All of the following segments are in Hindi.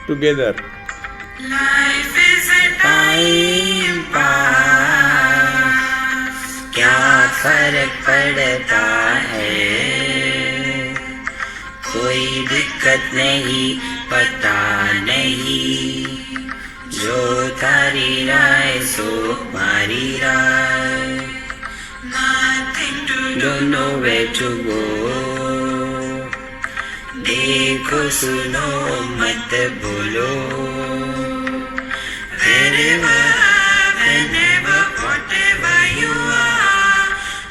Together. Life is a time pass, क्या फर्क पड़ता है, कोई दिक्कत नहीं, पता नहीं, जो तारी राय सो मारी राय, nothing to do, don't know where to go, देखो सुनो मत बोलो, wherever, whenever, whatever you are,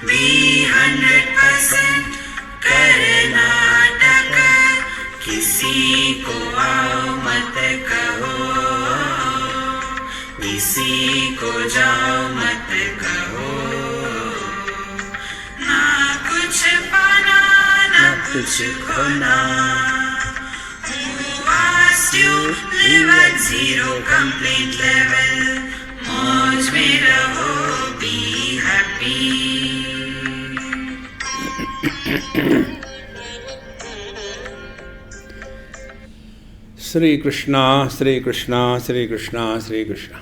be 100% करना टक्कर, किसी को आओ मत कहो, किसी को जाओ मत कहो, ना कुछ पाना ना कुछ खोना, who asked you live at zero complaint level, मौज में रहो, be happy. श्री कृष्णा श्री कृष्णा श्री कृष्णा श्री कृष्णा।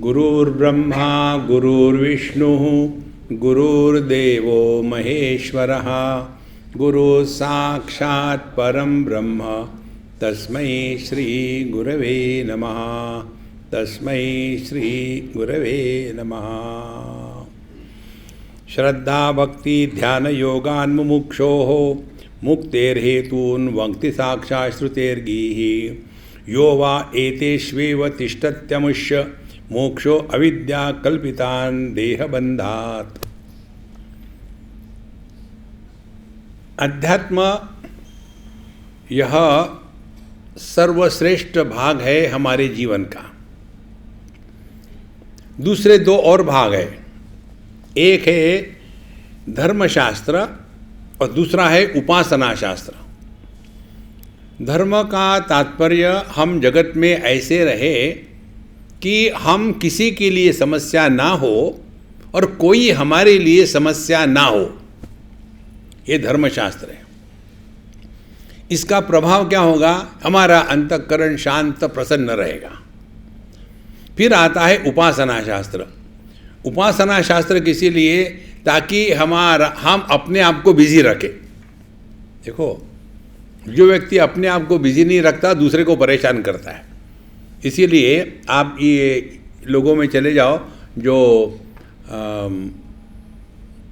गुरुर्ब्रह्मा गुरुर्विष्णुः गुरुर्देवो महेश्वरः, गुरु साक्षात् परं ब्रह्म, तस्मै श्री गुरवे नमः, तस्मै श्री गुरवे नमः। श्रद्धा भक्ति ध्यान योगान् मुमुक्षोः मुक्तेर्हेतून् वक्ति साक्षात् श्रुतेर्गीः, यो वा एतेष्वेव तिष्ठत्यमुष्य मोक्षो अविद्या कल्पितान् देहबन्धात्। अध्यात्म यह सर्वश्रेष्ठ भाग है हमारे जीवन का। दूसरे दो और भाग है, एक है धर्मशास्त्र और दूसरा है उपासना शास्त्र। धर्म का तात्पर्य हम जगत में ऐसे रहे कि हम किसी के लिए समस्या ना हो और कोई हमारे लिए समस्या ना हो, ये धर्मशास्त्र है। इसका प्रभाव क्या होगा? हमारा अंतःकरण शांत प्रसन्न रहेगा। फिर आता है उपासना शास्त्र। उपासना शास्त्र किसी लिए? ताकि हम अपने आप को बिजी रखें। देखो, जो व्यक्ति अपने आप को बिजी नहीं रखता दूसरे को परेशान करता है। इसीलिए आप ये लोगों में चले जाओ जो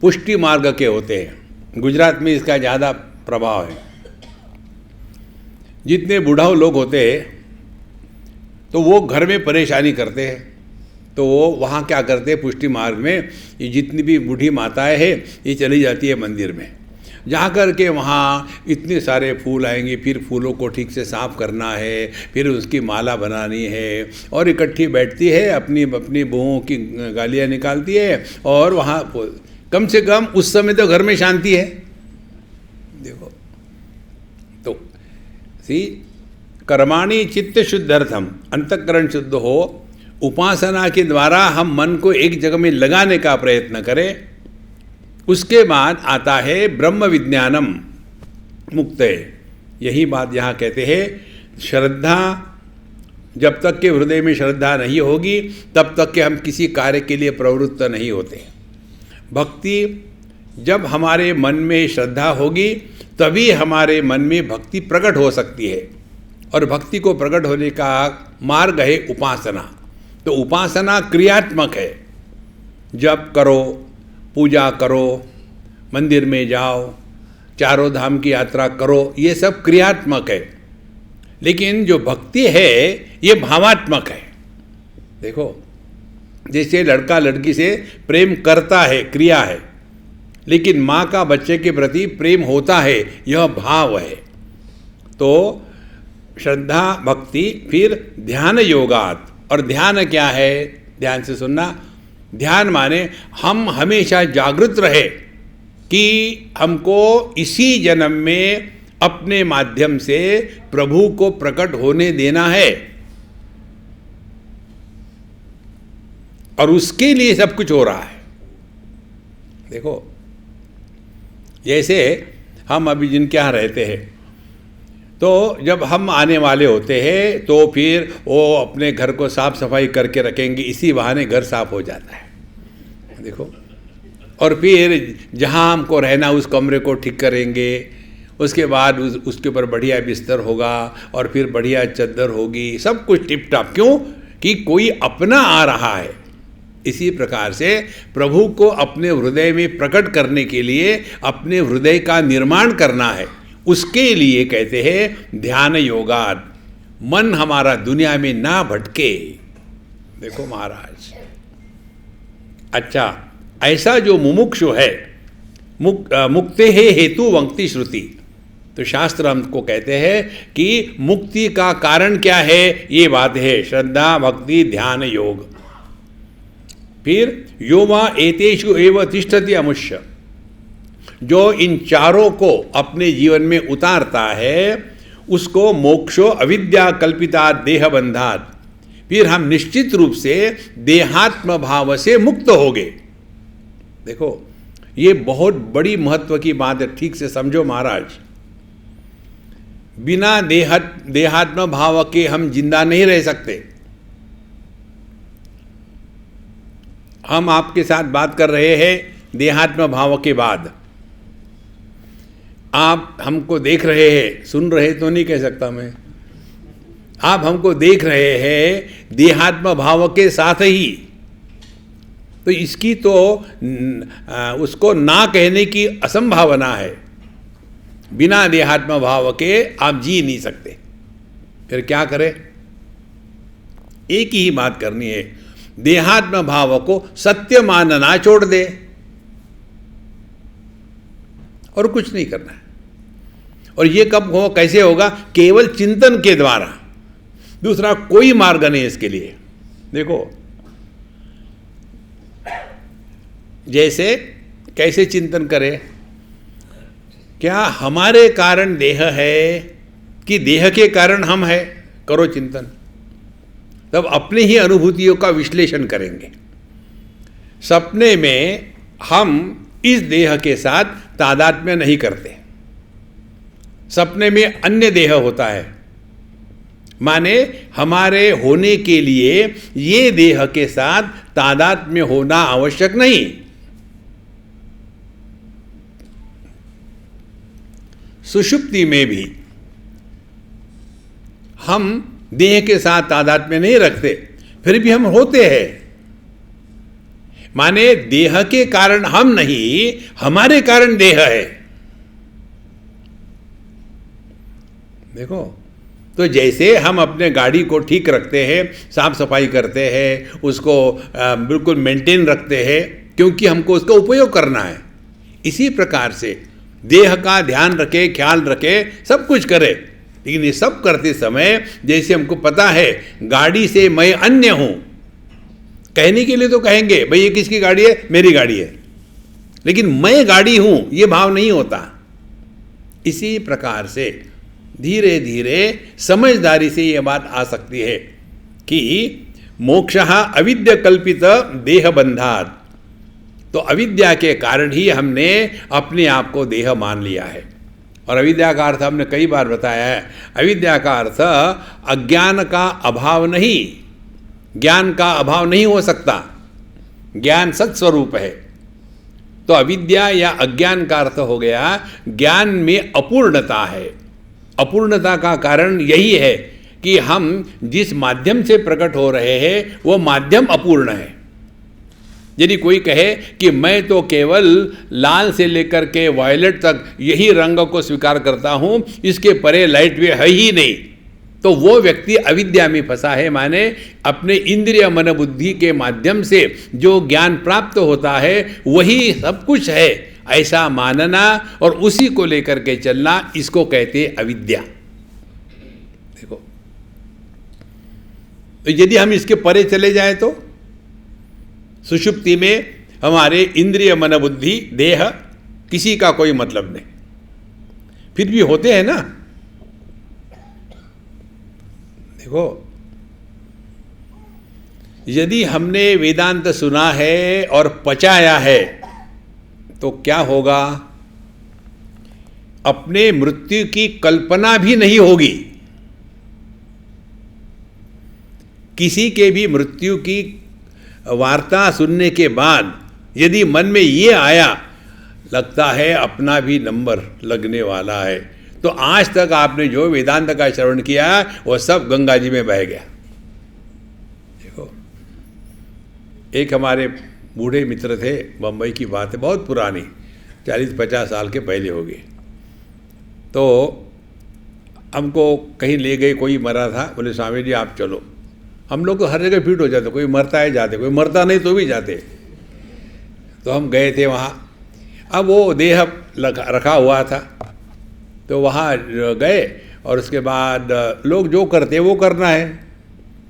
पुष्टि मार्ग के होते हैं, गुजरात में इसका ज़्यादा प्रभाव है। जितने बुढ़ाऊ लोग होते हैं तो वो घर में परेशानी करते हैं, तो वो वहाँ क्या करते हैं, पुष्टि मार्ग में ये जितनी भी बूढ़ी माताएं हैं ये चली जाती है मंदिर में। जा कर के वहाँ इतने सारे फूल आएंगे, फिर फूलों को ठीक से साफ़ करना है, फिर उसकी माला बनानी है, और इकट्ठी बैठती है, अपनी अपनी बहुओं की गालियाँ निकालती है, और वहाँ कम से कम उस समय तो घर में शांति है। देखो, तो कर्माणि चित्त शुद्धर्थम, अंतःकरण शुद्ध हो, उपासना के द्वारा हम मन को एक जगह में लगाने का प्रयत्न करें। उसके बाद आता है ब्रह्म विज्ञानम मुक्ते। यही बात यहाँ कहते हैं, श्रद्धा जब तक के हृदय में श्रद्धा नहीं होगी तब तक के हम किसी कार्य के लिए प्रवृत्त नहीं होते। भक्ति जब हमारे मन में श्रद्धा होगी तभी हमारे मन में भक्ति प्रकट हो सकती है, और भक्ति को प्रकट होने का मार्ग है उपासना। तो उपासना क्रियात्मक है। जप करो, पूजा करो, मंदिर में जाओ, चारों धाम की यात्रा करो, ये सब क्रियात्मक है। लेकिन जो भक्ति है ये भावात्मक है। देखो, जैसे लड़का लड़की से प्रेम करता है, क्रिया है, लेकिन माँ का बच्चे के प्रति प्रेम होता है, यह भाव है। तो श्रद्धा भक्ति, फिर ध्यान योगात। और ध्यान क्या है? ध्यान से सुनना। ध्यान माने हम हमेशा जागृत रहे कि हमको इसी जन्म में अपने माध्यम से प्रभु को प्रकट होने देना है। और उसके लिए सब कुछ हो रहा है। देखो, जैसे हम अभी जिनके यहाँ रहते हैं, तो जब हम आने वाले होते हैं तो फिर वो अपने घर को साफ सफाई करके रखेंगे, इसी बहाने घर साफ हो जाता है। देखो, और फिर जहाँ हमको रहना उस कमरे को ठीक करेंगे, उसके बाद उसके ऊपर बढ़िया बिस्तर होगा और फिर बढ़िया चद्दर होगी, सब कुछ टिप टाप। क्यों? कि कोई अपना आ रहा है। इसी प्रकार से प्रभु को अपने हृदय में प्रकट करने के लिए अपने हृदय का निर्माण करना है। उसके लिए कहते हैं ध्यान योगाद, मन हमारा दुनिया में ना भटके। देखो महाराज, अच्छा, ऐसा जो मुमुक्षु है, मुक्ते है हेतु वंक्ति श्रुति, तो शास्त्र हमको कहते हैं कि मुक्ति का कारण क्या है, ये बात है श्रद्धा भक्ति ध्यान योग। फिर यो वा एतेषु एव तिष्ठति अमुष्य, जो इन चारों को अपने जीवन में उतारता है उसको मोक्षो अविद्या कल्पिता देह बंधात, फिर हम निश्चित रूप से देहात्म भाव से मुक्त हो गए। देखो, ये बहुत बड़ी महत्व की बात है, ठीक से समझो महाराज। बिना देहात्म भाव के हम जिंदा नहीं रह सकते। हम आपके साथ बात कर रहे हैं देहात्म भाव के बाद, आप हमको देख रहे हैं, सुन रहे तो नहीं कह सकता मैं, आप हमको देख रहे हैं देहात्म भाव के साथ ही, तो इसकी तो उसको ना कहने की असंभावना है। बिना देहात्म भाव के आप जी नहीं सकते। फिर क्या करें? एक ही बात करनी है, देहात्म भाव को सत्य मानना छोड़ दे, और कुछ नहीं करना है। और ये कब हो, कैसे होगा? केवल चिंतन के द्वारा, दूसरा कोई मार्ग नहीं इसके लिए। देखो, जैसे कैसे चिंतन करें? क्या हमारे कारण देह है कि देह के कारण हम है? करो चिंतन, तब अपनी ही अनुभूतियों का विश्लेषण करेंगे। सपने में हम इस देह के साथ तादात्म्य नहीं करते, सपने में अन्य देह होता है, माने हमारे होने के लिए ये देह के साथ तादात्म्य होना आवश्यक नहीं। सुषुप्ति में भी हम देह के साथ तादात्म्य नहीं रखते, फिर भी हम होते हैं, माने देह के कारण हम नहीं, हमारे कारण देह है। देखो, तो जैसे हम अपने गाड़ी को ठीक रखते हैं, साफ सफाई करते हैं, उसको बिल्कुल मेंटेन रखते हैं, क्योंकि हमको उसका उपयोग करना है, इसी प्रकार से देह का ध्यान रखे, ख्याल रखे, सब कुछ करे। लेकिन ये सब करते समय जैसे हमको पता है गाड़ी से मैं अन्य हूं, कहने के लिए तो कहेंगे भाई ये किसकी गाड़ी है? मेरी गाड़ी है, लेकिन मैं गाड़ी हूं ये भाव नहीं होता। इसी प्रकार से धीरे धीरे समझदारी से यह बात आ सकती है कि मोक्षः अविद्या कल्पित देह बंधात, तो अविद्या के कारण ही हमने अपने आप को देह मान लिया है। और अविद्या का अर्थ हमने कई बार बताया है, अविद्या का अर्थ अज्ञान का अभाव नहीं, ज्ञान का अभाव नहीं हो सकता, ज्ञान सत्स्वरूप है। तो अविद्या या अज्ञान का अर्थ हो गया ज्ञान में अपूर्णता है। अपूर्णता का कारण यही है कि हम जिस माध्यम से प्रकट हो रहे हैं वो माध्यम अपूर्ण है। यदि कोई कहे कि मैं तो केवल लाल से लेकर के वायलेट तक यही रंग को स्वीकार करता हूं, इसके परे लाइट वे है ही नहीं, तो वो व्यक्ति अविद्या में फंसा है, माने अपने इंद्रिय मन बुद्धि के माध्यम से जो ज्ञान प्राप्त होता है वही सब कुछ है, ऐसा मानना और उसी को लेकर के चलना, इसको कहते अविद्या। देखो, तो यदि हम इसके परे चले जाए तो सुषुप्ति में हमारे इंद्रिय मन बुद्धि देह किसी का कोई मतलब नहीं, फिर भी होते हैं ना। देखो, यदि हमने वेदांत सुना है और पचाया है तो क्या होगा? अपने मृत्यु की कल्पना भी नहीं होगी। किसी के भी मृत्यु की वार्ता सुनने के बाद यदि मन में ये आया, लगता है अपना भी नंबर लगने वाला है, तो आज तक आपने जो वेदांत का श्रवण किया वो सब गंगा जी में बह गया। देखो, एक हमारे बूढ़े मित्र थे, बम्बई की बात है, बहुत पुरानी, 40-50 साल के पहले हो गए। तो हमको कहीं ले गए, कोई मरा था, बोले स्वामी जी आप चलो। हम लोग तो हर जगह फिट हो जाते, कोई मरता है जाते, कोई मरता नहीं तो भी जाते। तो हम गए थे वहाँ। अब वो देह रखा हुआ था, तो वहाँ गए और उसके बाद लोग जो करते वो करना है।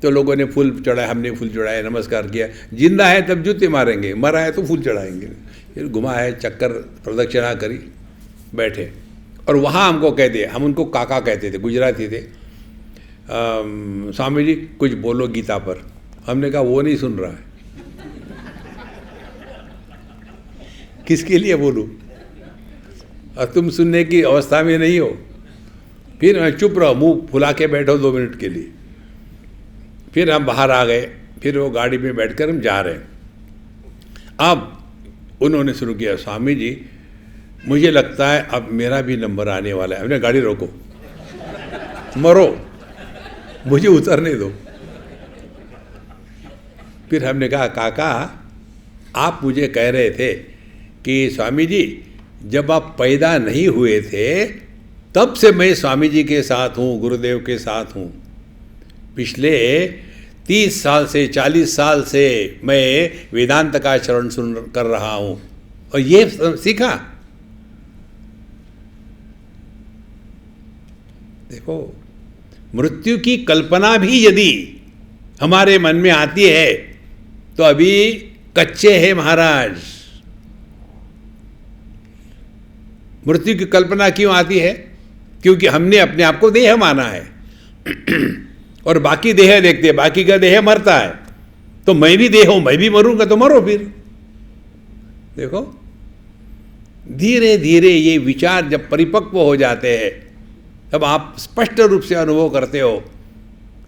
तो लोगों ने फूल चढ़ाए, हमने फूल चढ़ाए, नमस्कार किया। जिंदा है तब जूते मारेंगे, मरा है तो फूल चढ़ाएंगे। फिर घुमाए, चक्कर प्रदक्षिणा करी, बैठे। और वहाँ हमको कहते, हम उनको काका कहते थे, गुजराती थे, स्वामी जी कुछ बोलो गीता पर। हमने कहा वो नहीं सुन रहा है, किसके लिए बोलूँ, और तुम सुनने की अवस्था में नहीं हो। फिर चुप रहो, मुंह फुला के बैठो 2 मिनट के लिए। फिर हम बाहर आ गए, फिर वो गाड़ी में बैठकर हम जा रहे हैं। अब उन्होंने शुरू किया, स्वामी जी मुझे लगता है अब मेरा भी नंबर आने वाला है। हमने गाड़ी रोको, मरो, मुझे उतरने दो। फिर हमने कहा काका आप मुझे कह रहे थे कि स्वामी जी जब आप पैदा नहीं हुए थे तब से मैं स्वामी जी के साथ हूँ, गुरुदेव के साथ हूँ। पिछले 30 साल से 40 साल से मैं वेदांत का श्रवण सुन कर रहा हूँ और ये सीखा। देखो, मृत्यु की कल्पना भी यदि हमारे मन में आती है तो अभी कच्चे हैं महाराज। मृत्यु की कल्पना क्यों आती है? क्योंकि हमने अपने आप को देह माना है और बाकी देह देखते हैं, बाकी का देह मरता है, तो मैं भी देह हूं, मैं भी मरूंगा, तो मरो फिर। देखो, धीरे धीरे ये विचार जब परिपक्व हो जाते हैं तब आप स्पष्ट रूप से अनुभव करते हो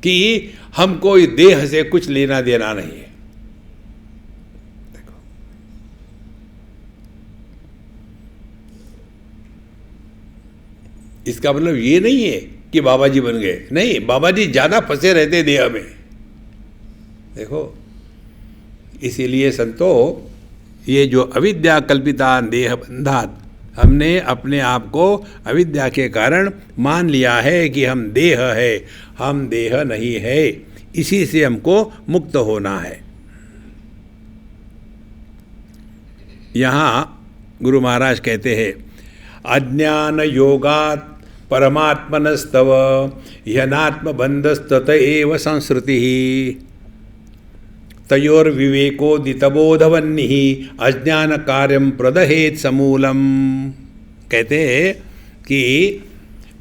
कि हमको इस देह से कुछ लेना देना नहीं है। देखो, इसका मतलब ये नहीं है कि बाबा जी बन गए, नहीं, बाबा जी ज्यादा फंसे रहते देह में। देखो, इसीलिए संतो ये जो अविद्या कल्पिता देह बंधात, हमने अपने आप को अविद्या के कारण मान लिया है कि हम देह है, हम देह नहीं है। इसी से हमको मुक्त होना है। यहाँ गुरु महाराज कहते हैं, अज्ञान योगात् परमात्मनस्तव ह्यनात्मबंधस्तत एव संस्कृति तयोर्विवेकोदितबोधवन्निः अज्ञान कार्यम प्रदहेत समूलम। कहते हैं कि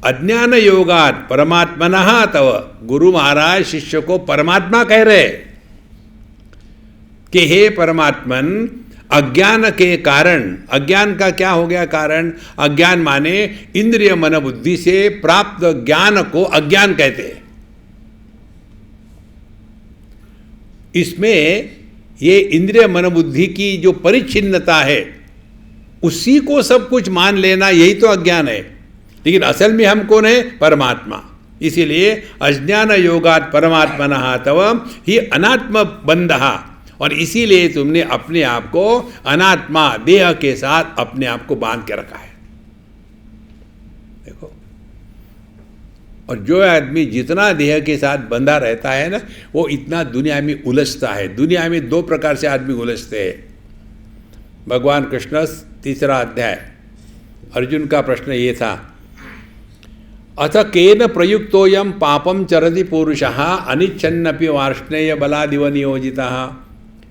अज्ञान योगात् परमात्मनः तव, गुरु महाराज शिष्य को परमात्मा कह रहे कि हे परमात्मन, अज्ञान के कारण, अज्ञान का क्या हो गया कारण? अज्ञान माने इंद्रिय मन बुद्धि से प्राप्त ज्ञान को अज्ञान कहते हैं। इसमें ये इंद्रिय मन बुद्धि की जो परिच्छिन्नता है उसी को सब कुछ मान लेना, यही तो अज्ञान है। लेकिन असल में हम कौन है? परमात्मा। इसीलिए अज्ञान योगात् परमात्मनः तव ही अनात्म बंधः, और इसीलिए तुमने अपने आप को अनात्मा देह के साथ अपने आप को बांध के रखा है। देखो, और जो आदमी जितना देह के साथ बंधा रहता है ना, वो इतना दुनिया में उलझता है। दुनिया में 2 प्रकार से आदमी उलझते हैं। भगवान कृष्ण 3रा अध्याय, अर्जुन का प्रश्न ये था, अथ केन प्रयुक्तोयम पापम चरति पुरुषः अनिच्छन्नपि वार्ष्णेय बलादिव नियोजितः।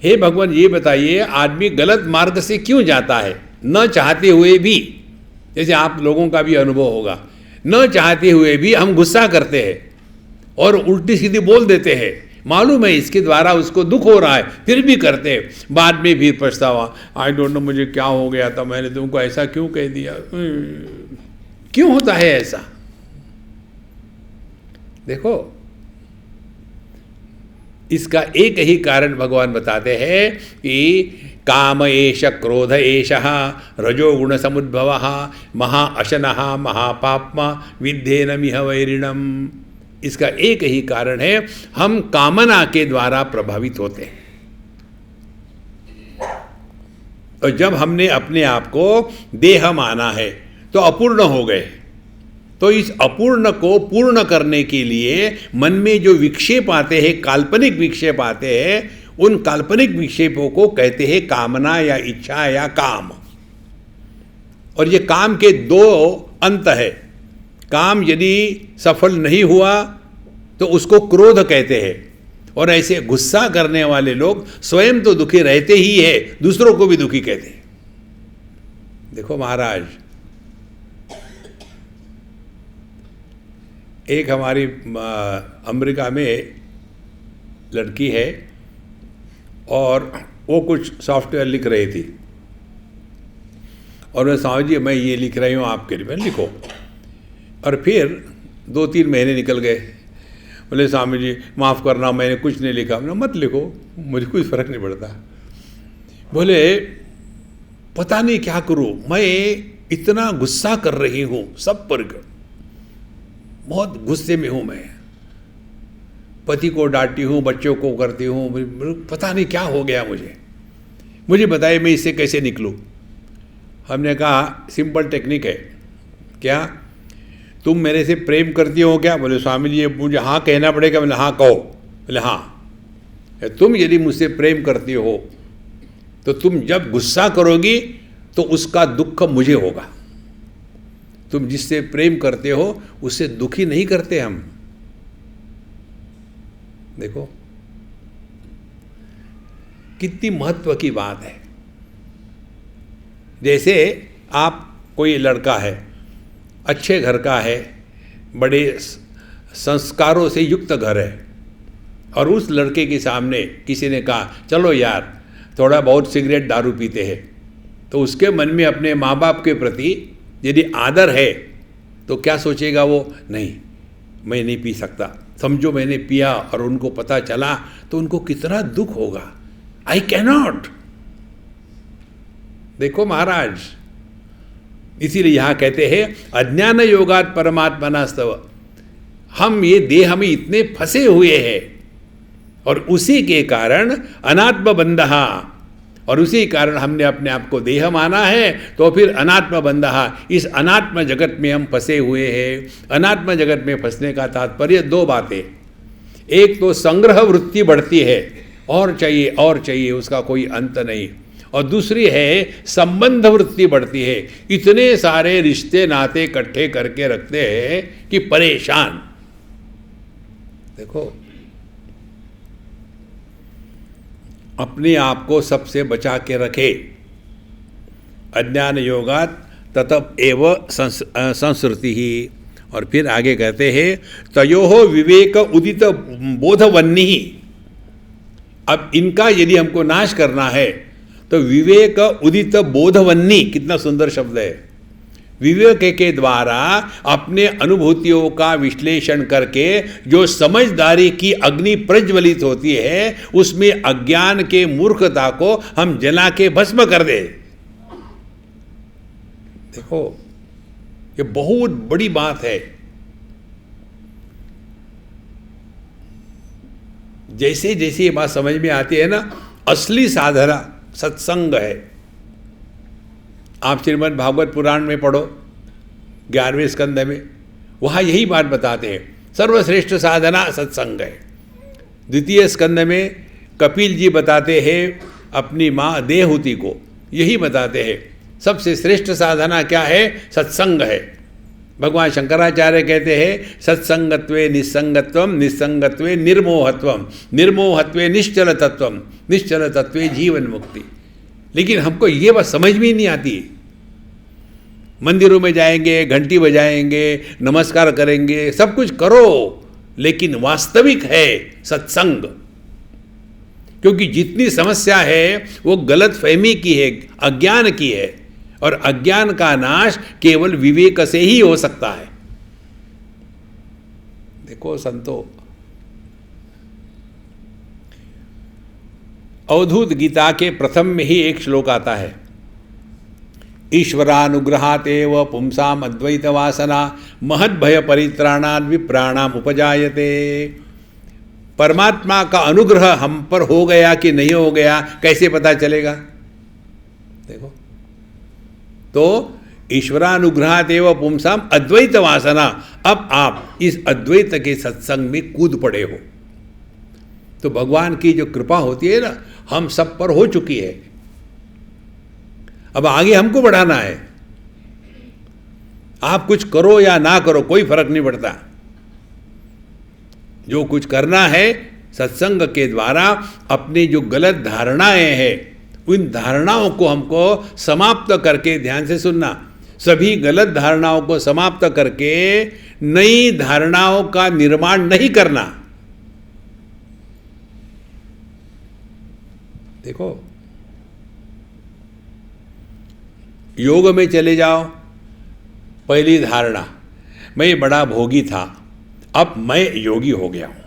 हे भगवान, ये बताइए आदमी गलत मार्ग से क्यों जाता है न चाहते हुए भी? जैसे आप लोगों का भी अनुभव होगा, न चाहते हुए भी हम गुस्सा करते हैं और उल्टी सीधी बोल देते हैं, मालूम है इसके द्वारा उसको दुख हो रहा है, फिर भी करते हैं। बाद में भी पछतावा, आई डोंट नो मुझे क्या हो गया था, मैंने तुमको ऐसा क्यों कह दिया। क्यों होता है ऐसा? देखो, इसका एक ही कारण भगवान बताते हैं कि काम एष क्रोध एष रजोगुण समुद्भव महाअशनः महापाप्मा विद्धेनमिह वैरिणम। इसका एक ही कारण है, हम कामना के द्वारा प्रभावित होते हैं। और जब हमने अपने आप को देह माना है तो अपूर्ण हो गए। तो इस अपूर्ण को पूर्ण करने के लिए मन में जो विक्षेप आते हैं, काल्पनिक विक्षेप आते हैं, उन काल्पनिक विक्षेपों को कहते हैं कामना या इच्छा या काम। और ये काम के दो अंत है। काम यदि सफल नहीं हुआ तो उसको क्रोध कहते हैं, और ऐसे गुस्सा करने वाले लोग स्वयं तो दुखी रहते ही है, दूसरों को भी दुखी कहते हैं। देखो महाराज, एक हमारी अमेरिका में लड़की है और वो कुछ सॉफ्टवेयर लिख रही थी, और मैं स्वामी जी मैं ये लिख रही हूँ आपके लिए, मैं लिखो। और फिर 2-3 महीने निकल गए। बोले स्वामी जी माफ़ करना, मैंने कुछ नहीं लिखा। मैंने मत लिखो, मुझे कोई फ़र्क नहीं पड़ता। बोले पता नहीं क्या करूँ, मैं इतना गुस्सा कर रही हूँ सब पर, बहुत गुस्से में हूँ मैं, पति को डांटती हूँ, बच्चों को करती हूँ, पता नहीं क्या हो गया मुझे बताइए मैं इससे कैसे निकलूँ। हमने कहा सिंपल टेक्निक है। क्या तुम मेरे से प्रेम करती हो क्या? बोले स्वामी जी ये मुझे हाँ कहना पड़ेगा। बोले हाँ कहो। बोले हाँ, तुम यदि मुझसे प्रेम करती हो तो तुम जब गुस्सा करोगी तो उसका दुख मुझे होगा। तुम जिससे प्रेम करते हो उससे दुखी नहीं करते हम। देखो कितनी महत्व की बात है। जैसे आप, कोई लड़का है, अच्छे घर का है, बड़े संस्कारों से युक्त घर है, और उस लड़के के सामने किसी ने कहा चलो यार थोड़ा बहुत सिगरेट दारू पीते हैं, तो उसके मन में अपने माँ बाप के प्रति यदि आदर है तो क्या सोचेगा वो? नहीं, मैं नहीं पी सकता। समझो मैंने पिया और उनको पता चला तो उनको कितना दुख होगा। I cannot. देखो महाराज, इसीलिए यहाँ कहते हैं अज्ञान योगात परमात्मनास्तव। हम ये देह में इतने फंसे हुए हैं और उसी के कारण अनात्म बंधहा, और उसी कारण हमने अपने आप को देह माना है, तो फिर अनात्म बंधहा, इस अनात्म जगत में हम फंसे हुए हैं। अनात्म जगत में फंसने का तात्पर्य 2 बातें। एक तो संग्रह वृत्ति बढ़ती है, और चाहिए, उसका कोई अंत नहीं। और दूसरी है संबंध वृत्ति बढ़ती है। इतने सारे रिश्ते नाते इकट्ठे करके रखते हैं कि परेशान। देखो अपने आप को सबसे बचा के रखे। अज्ञान योगात ततः एव संस्कृति ही। और फिर आगे कहते हैं तयोः विवेक उदित बोधवन्नी। अब इनका यदि हमको नाश करना है तो विवेक उदित बोधवन्नी, कितना सुंदर शब्द है। विवेक के द्वारा अपने अनुभूतियों का विश्लेषण करके जो समझदारी की अग्नि प्रज्वलित होती है, उसमें अज्ञान के मूर्खता को हम जला के भस्म कर दे। देखो ये बहुत बड़ी बात है। जैसे जैसे ये बात समझ में आती है ना, असली साधना सत्संग है। आप श्रीमद् भागवत पुराण में पढ़ो 11वें स्कंद में, वहाँ यही बात बताते हैं, सर्वश्रेष्ठ साधना सत्संग है। 2 स्कंद में कपिल जी बताते हैं अपनी माँ देहूति को, यही बताते हैं सबसे श्रेष्ठ साधना क्या है? सत्संग है। भगवान शंकराचार्य कहते हैं सत्संगत्वे निस्संगत्वम, निस्संगत्वे निर्मोहत्वम, निर्मोहत्वे निश्चल तत्वम, निश्चल तत्वे जीवन मुक्ति। लेकिन हमको ये बात समझ में ही नहीं आती। मंदिरों में जाएंगे, घंटी बजाएंगे, नमस्कार करेंगे, सब कुछ करो, लेकिन वास्तविक है सत्संग। क्योंकि जितनी समस्या है वो गलत फहमी की है, अज्ञान की है, और अज्ञान का नाश केवल विवेक से ही हो सकता है। देखो संतो, अवधूत गीता के प्रथम में ही एक श्लोक आता है, ईश्वरानुग्रहात् एव पुंसाम अद्वैत वासना महद भय परित्राणात् विप्राणाम उपजायते। परमात्मा का अनुग्रह हम पर हो गया कि नहीं हो गया कैसे पता चलेगा? देखो, तो ईश्वरानुग्रहात् एव पुंसाम अद्वैत वासना, अब आप इस अद्वैत के सत्संग में कूद पड़े हो तो भगवान की जो कृपा होती है ना, हम सब पर हो चुकी है। अब आगे हमको बढ़ाना है। आप कुछ करो या ना करो कोई फर्क नहीं पड़ता। जो कुछ करना है सत्संग के द्वारा अपनी जो गलत धारणाएं हैं उन धारणाओं को हमको समाप्त करके, ध्यान से सुनना, सभी गलत धारणाओं को समाप्त करके नई धारणाओं का निर्माण नहीं करना। देखो, योग में चले जाओ, पहली धारणा, मैं बड़ा भोगी था, अब मैं योगी हो गया हूं।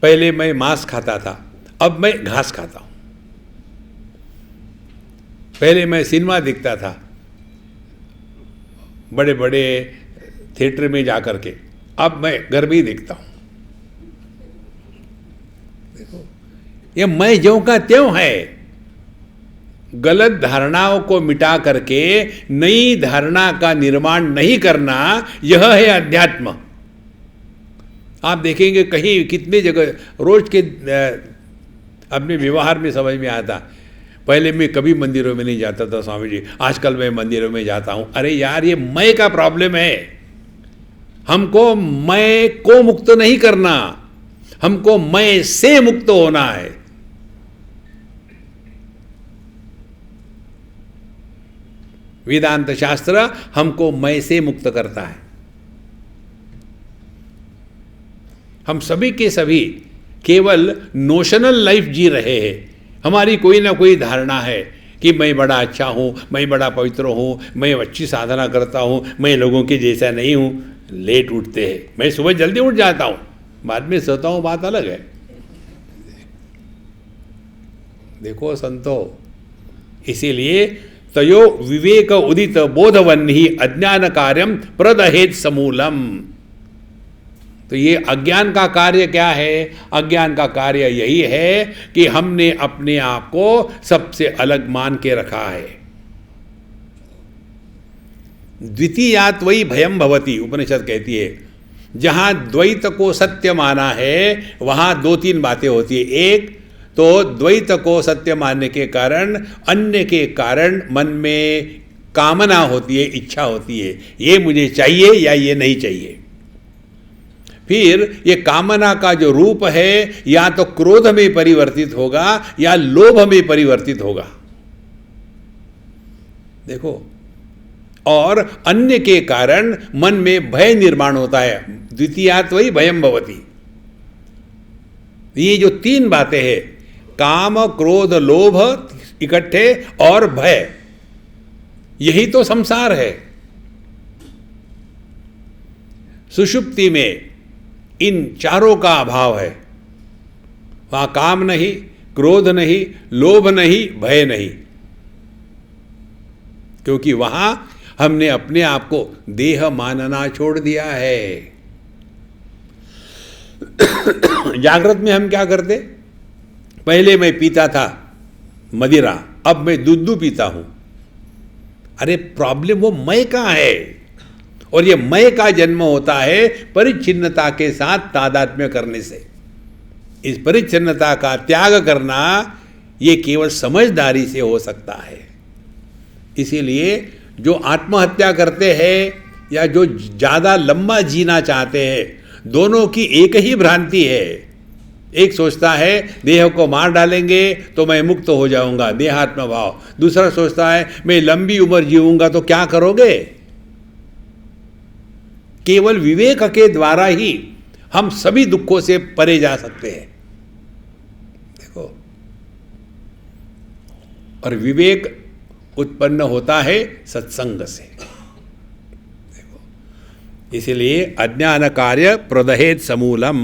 पहले मैं मांस खाता था, अब मैं घास खाता हूं। पहले मैं सिनेमा देखता था बड़े बड़े थिएटर में जाकर के, अब मैं घर में ही देखता हूं। देखो, ये मैं ज्यों का त्यों है। गलत धारणाओं को मिटा करके नई धारणा का निर्माण नहीं करना, यह है अध्यात्म। आप देखेंगे कहीं कितनी जगह रोज के अपने व्यवहार में समझ में आता, पहले मैं कभी मंदिरों में नहीं जाता था स्वामी जी, आजकल मैं मंदिरों में जाता हूं। अरे यार, ये मैं का प्रॉब्लम है। हमको मैं को मुक्त नहीं करना, हमको मैं से मुक्त होना है। वेदांत शास्त्र हमको मैं से मुक्त करता है। हम सभी के सभी केवल नोशनल लाइफ जी रहे हैं। हमारी कोई ना कोई धारणा है कि मैं बड़ा अच्छा हूँ, मैं बड़ा पवित्र हूँ, मैं अच्छी साधना करता हूँ, मैं लोगों के जैसा नहीं हूँ। लेट उठते हैं, मैं सुबह जल्दी उठ जाता हूँ, बाद में सोता हूँ, बात अलग है। देखो संतो, इसीलिए तयो विवेक उदित बोधवन ही अज्ञान कार्यम प्रदहेत समूलम। तो ये अज्ञान का कार्य क्या है? अज्ञान का कार्य यही है कि हमने अपने आप को सबसे अलग मान के रखा है। द्वितीयात् वै भयम भवति, उपनिषद कहती है। जहां द्वैत को सत्य माना है वहां दो तीन बातें होती है। एक तो द्वैत को सत्य मानने के कारण अन्य के कारण मन में कामना होती है, इच्छा होती है, ये मुझे चाहिए या ये नहीं चाहिए। फिर ये कामना का जो रूप है या तो क्रोध में परिवर्तित होगा या लोभ में परिवर्तित होगा। देखो, और अन्य के कारण मन में भय निर्माण होता है। द्वितीयात् वै भयम भवति। ये जो तीन बातें हैं, काम क्रोध लोभ इकट्ठे और भय, यही तो संसार है। सुषुप्ति में इन चारों का अभाव है। वहां काम नहीं, क्रोध नहीं, लोभ नहीं, भय नहीं, क्योंकि वहां हमने अपने आप को देह मानना छोड़ दिया है। जागृत में हम क्या करते? पहले मैं पीता था मदिरा, अब मैं दूध पीता हूं। अरे प्रॉब्लम वो मैं का है, और ये मैं का जन्म होता है परिच्छिन्नता के साथ तादात्म्य करने से। इस परिच्छिन्नता का त्याग करना ये केवल समझदारी से हो सकता है। इसीलिए जो आत्महत्या करते हैं या जो ज़्यादा लंबा जीना चाहते हैं, दोनों की एक ही भ्रांति है। एक सोचता है देह को मार डालेंगे तो मैं मुक्त हो जाऊंगा, देहात्म भाव। दूसरा सोचता है मैं लंबी उम्र जीऊंगा, तो क्या करोगे? केवल विवेक के द्वारा ही हम सभी दुखों से परे जा सकते हैं। देखो, और विवेक उत्पन्न होता है सत्संग से। देखो, इसलिए अज्ञान कार्य प्रदहेत समूलम।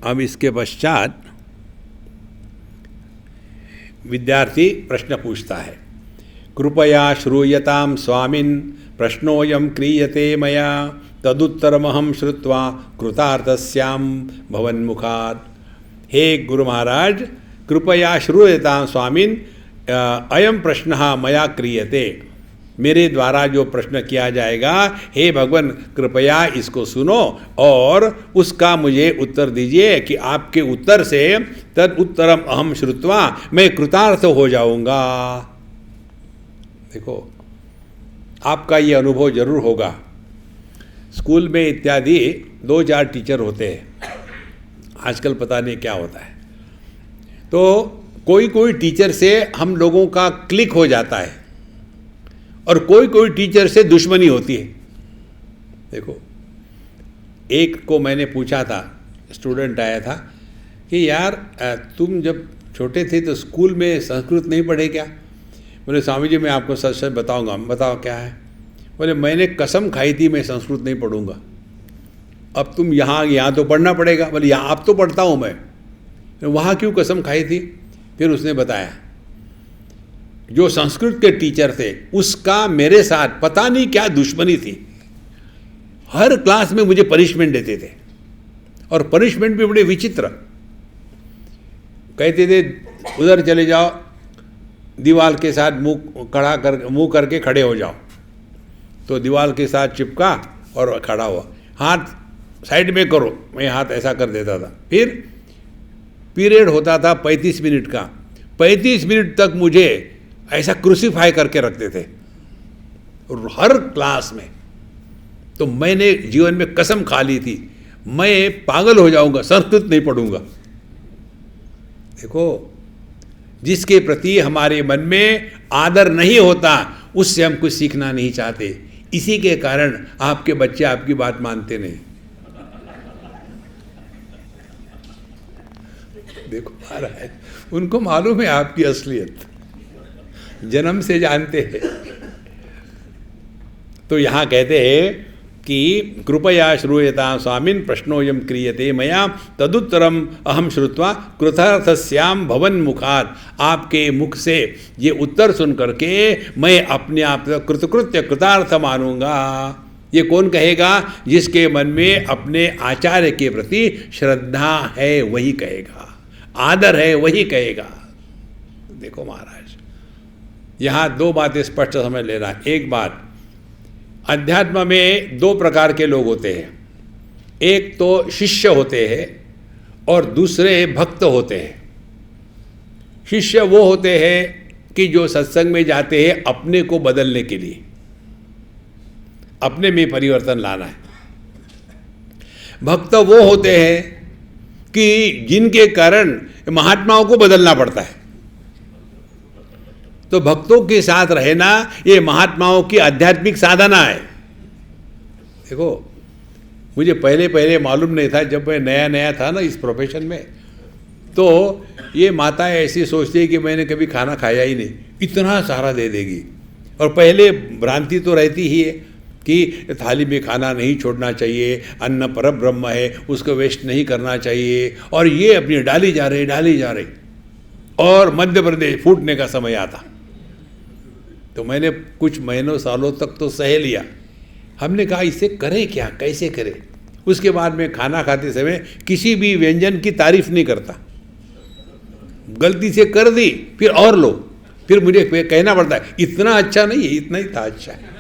अब इसके पश्चात विद्यार्थी प्रश्न पूछता है, कृपया श्रूयतां स्वामिन् प्रश्नोऽयं क्रियते मया तदुत्तरमहं श्रुत्वा कृतार्थस्यां भवन्मुखात्। हे गुरु महाराज, कृपया श्रूयतां स्वामिन्, अयं प्रश्नः मया क्रियते, मेरे द्वारा जो प्रश्न किया जाएगा, हे भगवान कृपया इसको सुनो और उसका मुझे उत्तर दीजिए कि आपके उत्तर से तद उत्तरम अहम श्रुत्वा, मैं कृतार्थ हो जाऊंगा। देखो, आपका ये अनुभव जरूर होगा। स्कूल में इत्यादि 2-4 टीचर होते हैं, आजकल पता नहीं क्या होता है। तो कोई कोई टीचर से हम लोगों का क्लिक हो जाता है और कोई कोई टीचर से दुश्मनी होती है। देखो, एक को मैंने पूछा था, स्टूडेंट आया था कि यार तुम जब छोटे थे तो स्कूल में संस्कृत नहीं पढ़े क्या? बोले स्वामी जी मैं आपको सच सच बताऊंगा। बताओ क्या है? बोले मैंने कसम खाई थी मैं संस्कृत नहीं पढ़ूंगा। अब तुम यहाँ तो पढ़ना पड़ेगा। बोले यहाँ अब तो पढ़ता हूँ मैं, वहाँ क्यों कसम खाई थी? फिर उसने बताया, जो संस्कृत के टीचर थे उसका मेरे साथ पता नहीं क्या दुश्मनी थी। हर क्लास में मुझे पनिशमेंट देते थे और पनिशमेंट भी बड़े विचित्र। कहते थे उधर चले जाओ, दीवार के साथ मुंह करके खड़े हो जाओ। तो दीवार के साथ चिपका और खड़ा हुआ, हाथ साइड में करो, मैं हाथ ऐसा कर देता था। फिर पीरियड होता था 35 मिनट का, 35 मिनट तक मुझे ऐसा क्रूसीफाई करके रखते थे हर क्लास में। तो मैंने जीवन में कसम खा ली थी मैं पागल हो जाऊंगा, संस्कृत नहीं पढ़ूंगा। देखो, जिसके प्रति हमारे मन में आदर नहीं होता उससे हम कुछ सीखना नहीं चाहते। इसी के कारण आपके बच्चे आपकी बात मानते नहीं। देखो महाराज, उनको मालूम है आपकी असलियत, जन्म से जानते हैं। तो यहाँ कहते हैं कि कृपया श्रूयतां स्वामिन् प्रश्नोऽयं क्रियते मया तदुत्तरम अहम श्रुत्वा कृतार्थस्याम भवन मुखात्। आपके मुख से ये उत्तर सुन करके मैं अपने आप कृतकृत्य कृतार्थ मानूंगा। ये कौन कहेगा? जिसके मन में अपने आचार्य के प्रति श्रद्धा है वही कहेगा, आदर है वही कहेगा। देखो महाराज, यहाँ 2 बातें स्पष्ट समझ लेना। एक बात, अध्यात्म में 2 प्रकार के लोग होते हैं। एक तो शिष्य होते हैं और दूसरे भक्त होते हैं। शिष्य वो होते हैं कि जो सत्संग में जाते हैं अपने को बदलने के लिए, अपने में परिवर्तन लाना है। भक्त वो होते हैं कि जिनके कारण महात्माओं को बदलना पड़ता है। तो भक्तों के साथ रहना ये महात्माओं की आध्यात्मिक साधना है। देखो, मुझे पहले मालूम नहीं था, जब मैं नया था ना इस प्रोफेशन में, तो ये माताएं ऐसी सोचती है कि मैंने कभी खाना खाया ही नहीं, इतना सारा दे देगी। और पहले भ्रांति तो रहती ही है कि थाली में खाना नहीं छोड़ना चाहिए, अन्न परब्रह्म है, उसको वेस्ट नहीं करना चाहिए। और ये अपनी डाली जा रही। और मध्य प्रदेश फूटने का समय आता, तो मैंने कुछ महीनों सालों तक तो सह लिया। हमने कहा इसे करें क्या, कैसे करें? उसके बाद में खाना खाते समय किसी भी व्यंजन की तारीफ नहीं करता। गलती से कर दी फिर और लो, फिर मुझे कहना पड़ता है इतना अच्छा नहीं है, इतना ही था अच्छा है।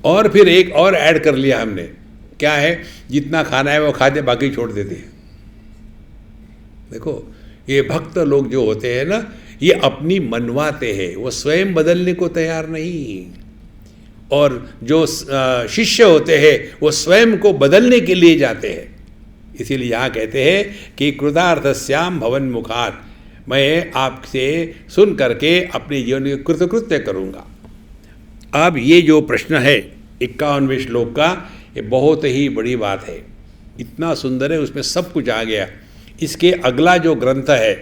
और फिर एक और ऐड कर लिया हमने, क्या है, जितना खाना है वो खाते, बाकी छोड़ देते हैं। देखो, ये भक्त लोग जो होते हैं ना, ये अपनी मनवाते हैं, वो स्वयं बदलने को तैयार नहीं। और जो शिष्य होते हैं वो स्वयं को बदलने के लिए जाते हैं। इसीलिए यहाँ कहते हैं कि कृतार्थस्याम भवन मुखात्, मैं आपसे सुन करके अपने जीवन के कृतकृत्य करूँगा। अब ये जो प्रश्न है 51वें श्लोक का, ये बहुत ही बड़ी बात है, इतना सुंदर है, उसमें सब कुछ आ गया। इसके अगला जो ग्रंथ है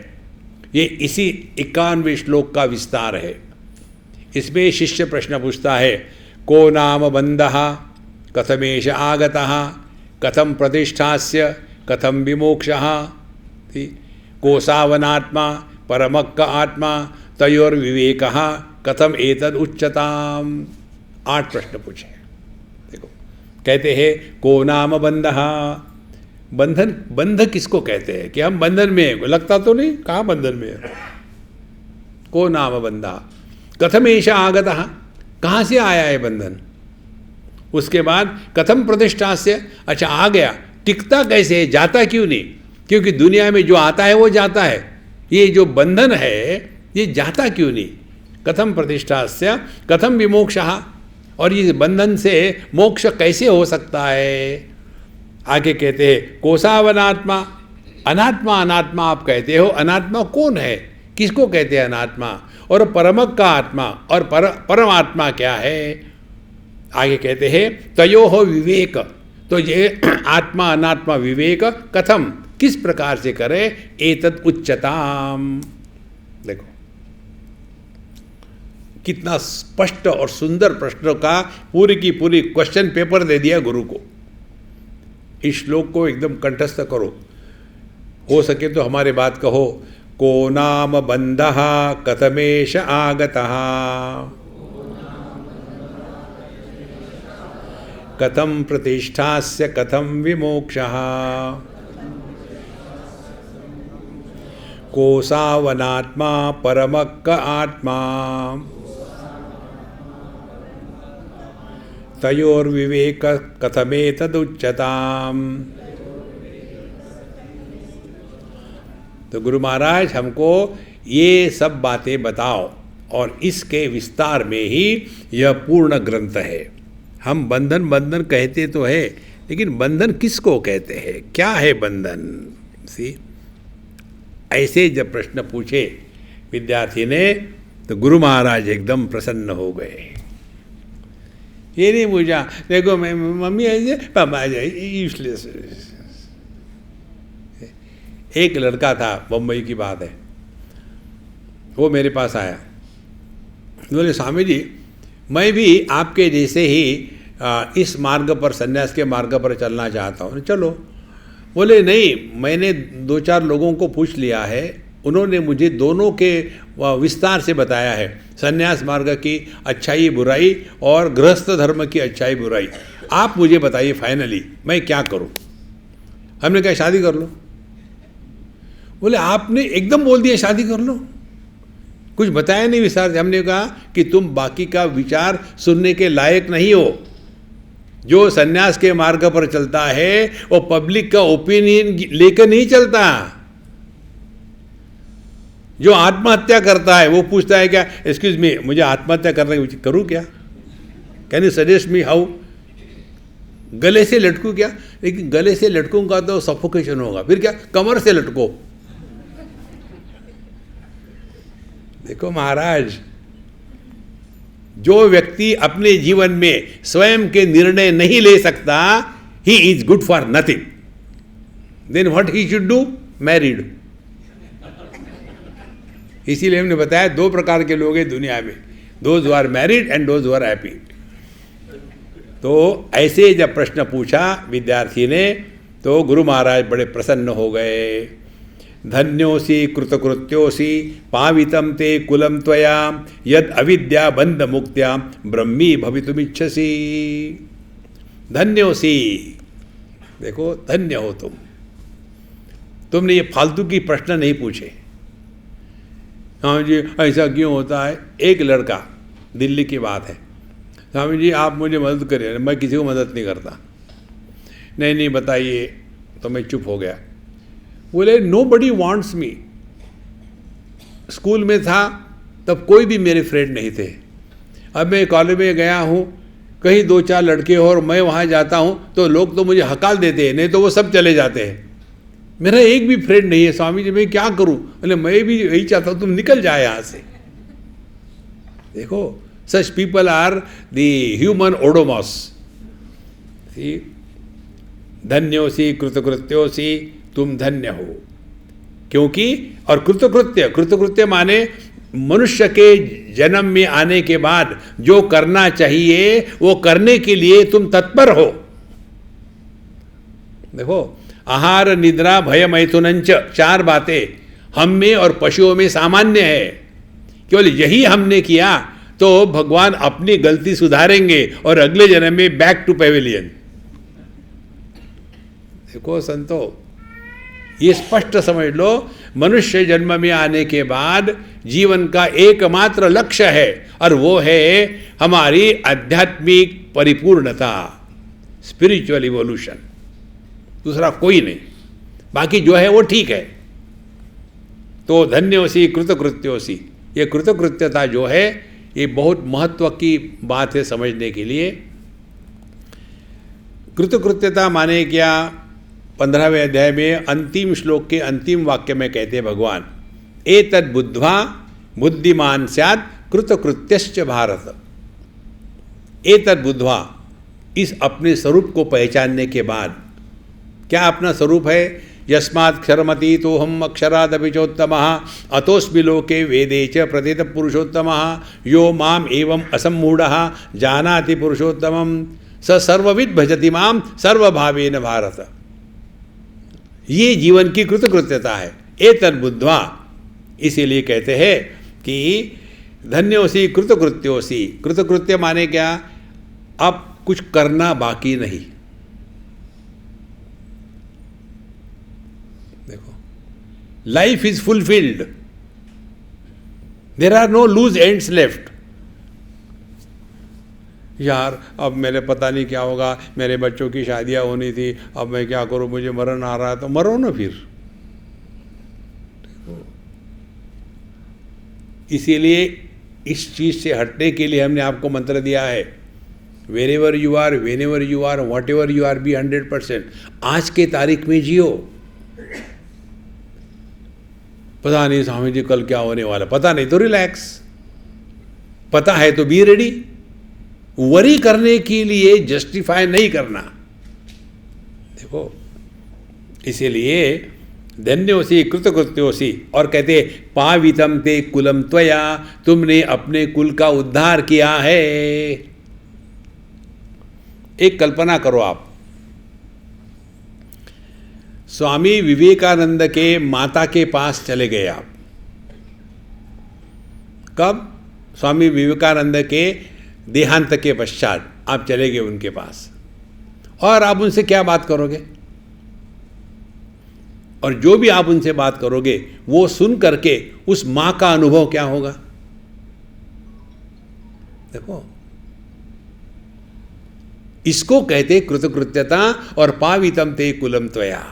ये इसी 51वें श्लोक का विस्तार है। इसमें शिष्य प्रश्न पूछता है, को नाम बंधः कथमेष आगतः कथम प्रतिष्ठास्य कथम विमोक्षः, को सावनात्मा परमक्क आत्मा तयोर्विवेकः कथम एतद उच्यताम। 8 प्रश्न पूछे। देखो, कहते हैं को नाम बंधः, बंधन, बंध किसको कहते हैं कि हम बंधन में हैं? लगता तो नहीं, कहाँ बंधन में है। को नाम बंधः कथमेष आगतः, कहाँ से आया है बंधन। उसके बाद कथम प्रतिष्ठा से, अच्छा आ गया, टिकता कैसे है, जाता क्यों नहीं? क्योंकि दुनिया में जो आता है वो जाता है, ये जो बंधन है ये जाता क्यों नहीं। कथम प्रतिष्ठा से कथम विमोक्षः, और ये बंधन से मोक्ष कैसे हो सकता है। आगे कहते हैं कोसावनात्मा, अनात्मा, अनात्मा आप कहते हो, अनात्मा कौन है, किसको कहते हैं अनात्मा, और परमक का आत्मा और परमात्मा क्या है। आगे कहते हैं तयोः विवेक, तो ये आत्मा अनात्मा विवेक कथम, किस प्रकार से करे, एतद उच्चताम। देखो कितना स्पष्ट और सुंदर प्रश्नों का पूरी की पूरी क्वेश्चन पेपर दे दिया गुरु को। इस श्लोक को एकदम कंठस्थ करो, हो सके तो हमारे बात कहो, को नाम बंधः कथमेष आगतः कथम प्रतिष्ठास्य कथम विमोक्षः को सावनात्मा परमक्क आत्मा तयोर्विवेक कथमेतदुच्यताम्। तो गुरु महाराज हमको ये सब बातें बताओ, और इसके विस्तार में ही यह पूर्ण ग्रंथ है। हम बंधन बंधन कहते तो है, लेकिन बंधन किसको कहते हैं, क्या है बंधन। सी ऐसे जब प्रश्न पूछे विद्यार्थी ने, तो गुरु महाराज एकदम प्रसन्न हो गए। ये नहीं पूछा देखो मैं मम्मी ऐसे पापा यूजलेस। एक लड़का था, बम्बई की बात है, वो मेरे पास आया, बोले स्वामी जी मैं भी आपके जैसे ही इस मार्ग पर, संन्यास के मार्ग पर चलना चाहता हूँ। चलो। बोले नहीं, मैंने 2-4 लोगों को पूछ लिया है, उन्होंने मुझे दोनों के विस्तार से बताया है, संन्यास मार्ग की अच्छाई बुराई और गृहस्थ धर्म की अच्छाई बुराई। आप मुझे बताइए फाइनली मैं क्या करूं। हमने कहा शादी कर लो। बोले आपने एकदम बोल दिया शादी कर लो, कुछ बताया नहीं विस्तार से। हमने कहा कि तुम बाकी का विचार सुनने के लायक नहीं हो। जो संन्यास के मार्ग पर चलता है वो पब्लिक का ओपिनियन लेकर नहीं चलता। जो आत्महत्या करता है वो पूछता है क्या, एक्सक्यूज मी मुझे आत्महत्या करने की करूँ क्या, can you suggest me how, गले से लटकूँ क्या। लेकिन गले से लटकूंगा तो सफोकेशन होगा, फिर क्या कमर से लटको। देखो महाराज, जो व्यक्ति अपने जीवन में स्वयं के निर्णय नहीं ले सकता, he is good for nothing. Then what he should do, married. इसीलिए हमने बताया 2 प्रकार के लोग हैं दुनिया में, those who are married and those who are happy. तो ऐसे जब प्रश्न पूछा विद्यार्थी ने, तो गुरु महाराज बड़े प्रसन्न हो गए। धन्योसी कृतकृत्योसी पावितम ते कुलम त्वया यद अविद्या बंध मुक्त्या ब्रह्मी भवितुमिच्छसि। धन्योसी, देखो धन्य हो तुमने ये फालतू की प्रश्न नहीं पूछे। स्वामी जी ऐसा क्यों होता है। एक लड़का, दिल्ली की बात है, स्वामी जी आप मुझे मदद करिए। मैं किसी को मदद नहीं करता। नहीं बताइए। तो मैं चुप हो गया। बोले नो बडी वॉन्ट्स मी। स्कूल में था तब कोई भी मेरे फ्रेंड नहीं थे। अब मैं कॉलेज में गया हूँ, कहीं 2-4 लड़के हो और मैं वहाँ जाता हूँ तो लोग तो मुझे हकाल देते हैं, नहीं तो वो सब चले जाते हैं। मेरा एक भी फ्रेंड नहीं है स्वामी जी, मैं क्या करूं? बोले मैं भी यही चाहता हूं तुम निकल जाए यहां से। देखो, such people are the human Odomos. धन्योसी कृतकृत्योसी, तुम धन्य हो। क्योंकि, और कृतकृत्य, कृतकृत्य माने मनुष्य के जन्म में आने के बाद जो करना चाहिए वो करने के लिए तुम तत्पर हो। देखो, आहार, निद्रा, भय, मैथुनंच, 4 बातें हम में और पशुओं में सामान्य है। केवल यही हमने किया तो भगवान अपनी गलती सुधारेंगे और अगले जन्म में बैक टू पेविलियन। देखो संतो, ये स्पष्ट समझ लो, मनुष्य जन्म में आने के बाद जीवन का एकमात्र लक्ष्य है और वो है हमारी आध्यात्मिक परिपूर्णता, स्पिरिचुअल इवोल्यूशन। दूसरा कोई नहीं, बाकी जो है वो ठीक है। तो धन्योसी कृतकृत्योसी, ये कृतकृत्यता जो है ये बहुत महत्व की बात है समझने के लिए। कृतकृत्यता माने क्या? 15वें अध्याय में अंतिम श्लोक के अंतिम वाक्य में कहते भगवान, एतद् बुद्ध्वा बुद्धिमान स्यात् कृतकृत्यश्च भारत। एतद् बुद्ध्वा, इस अपने स्वरूप को पहचानने के बाद, क्या अपना स्वरूप है? यस्मात् क्षरमती तो हम अक्षरादपि चोत्तमः अतोऽस्मि लोके वेदे च प्रथित पुरुषोत्तमः यो माम एवं असम्मूढ़ः जानाति पुरुषोत्तमं स सर्वविद भजति माम सर्वभावेन भारत। ये जीवन की कृतकृत्यता है। एतद् बुद्ध्वा, इसीलिए कहते हैं कि धन्योसी कृतकृत्योसी। कृतकृत्य माने क्या? अब कुछ करना बाकी नहीं। देखो, life is fulfilled, there are no loose ends left. यार अब मेरे पता नहीं क्या होगा, मेरे बच्चों की शादियां होनी थी, अब मैं क्या करूं, मुझे मरण आ रहा है, तो मरो ना फिर। इसीलिए इस चीज से हटने के लिए हमने आपको मंत्र दिया है, wherever you are, whenever you are, whatever you are, be 100%। आज के तारीख में जियो। पता नहीं स्वामी जी कल क्या होने वाला, पता नहीं तो रिलैक्स, पता है तो बी रेडी। वरी करने के लिए जस्टिफाई नहीं करना। देखो, इसीलिए धन्योसी कृतकृत्योसी, और कहते पावितम ते कुलम त्वया, तुमने अपने कुल का उद्धार किया है। एक कल्पना करो आप, स्वामी विवेकानंद के माता के पास चले गए आप। कब? स्वामी विवेकानंद के देहांत के पश्चात आप चले गए उनके पास, और आप उनसे क्या बात करोगे? और जो भी आप उनसे बात करोगे वो सुन करके उस मां का अनुभव क्या होगा? देखो, इसको कहते कृतकृत्यता और पावितम ते कुलम त्वया।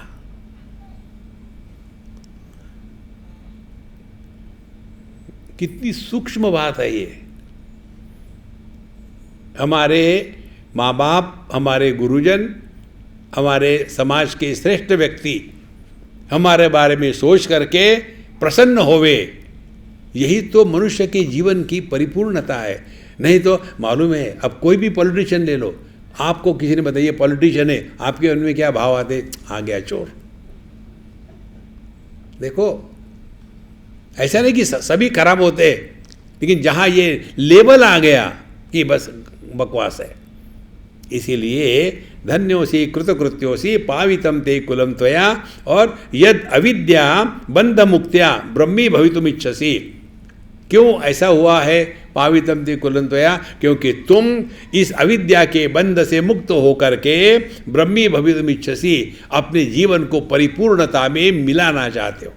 कितनी सूक्ष्म बात है ये। हमारे माँ बाप, हमारे गुरुजन, हमारे समाज के श्रेष्ठ व्यक्ति हमारे बारे में सोच करके प्रसन्न होवे, यही तो मनुष्य के जीवन की परिपूर्णता है। नहीं तो मालूम है, अब कोई भी पॉलिटिशियन ले लो, आपको किसी ने बताइए पॉलिटिशियन है, आपके मन में क्या भाव आते? आ गया चोर। देखो, ऐसा नहीं कि सभी खराब होते, लेकिन जहाँ ये लेबल आ गया कि बस बकवास है। इसीलिए धन्योसी कृतकृत्योसी पावितम ते कुलम त्वया, और यद अविद्या बंध मुक्त्या ब्रह्मी भवितुमिच्छसि। क्यों ऐसा हुआ है पावितम ते कुलम त्वया? क्योंकि तुम इस अविद्या के बंध से मुक्त होकर के ब्रह्मी भवितुमिच्छसि, अपने जीवन को परिपूर्णता में मिलाना चाहते हो।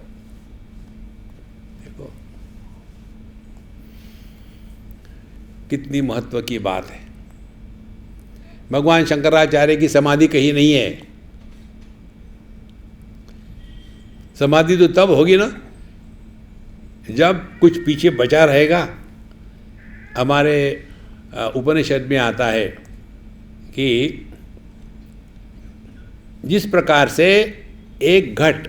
देखो कितनी महत्व की बात है। भगवान शंकराचार्य की समाधि कहीं नहीं है। समाधि तो तब होगी ना जब कुछ पीछे बचा रहेगा। हमारे उपनिषद में आता है कि जिस प्रकार से एक घट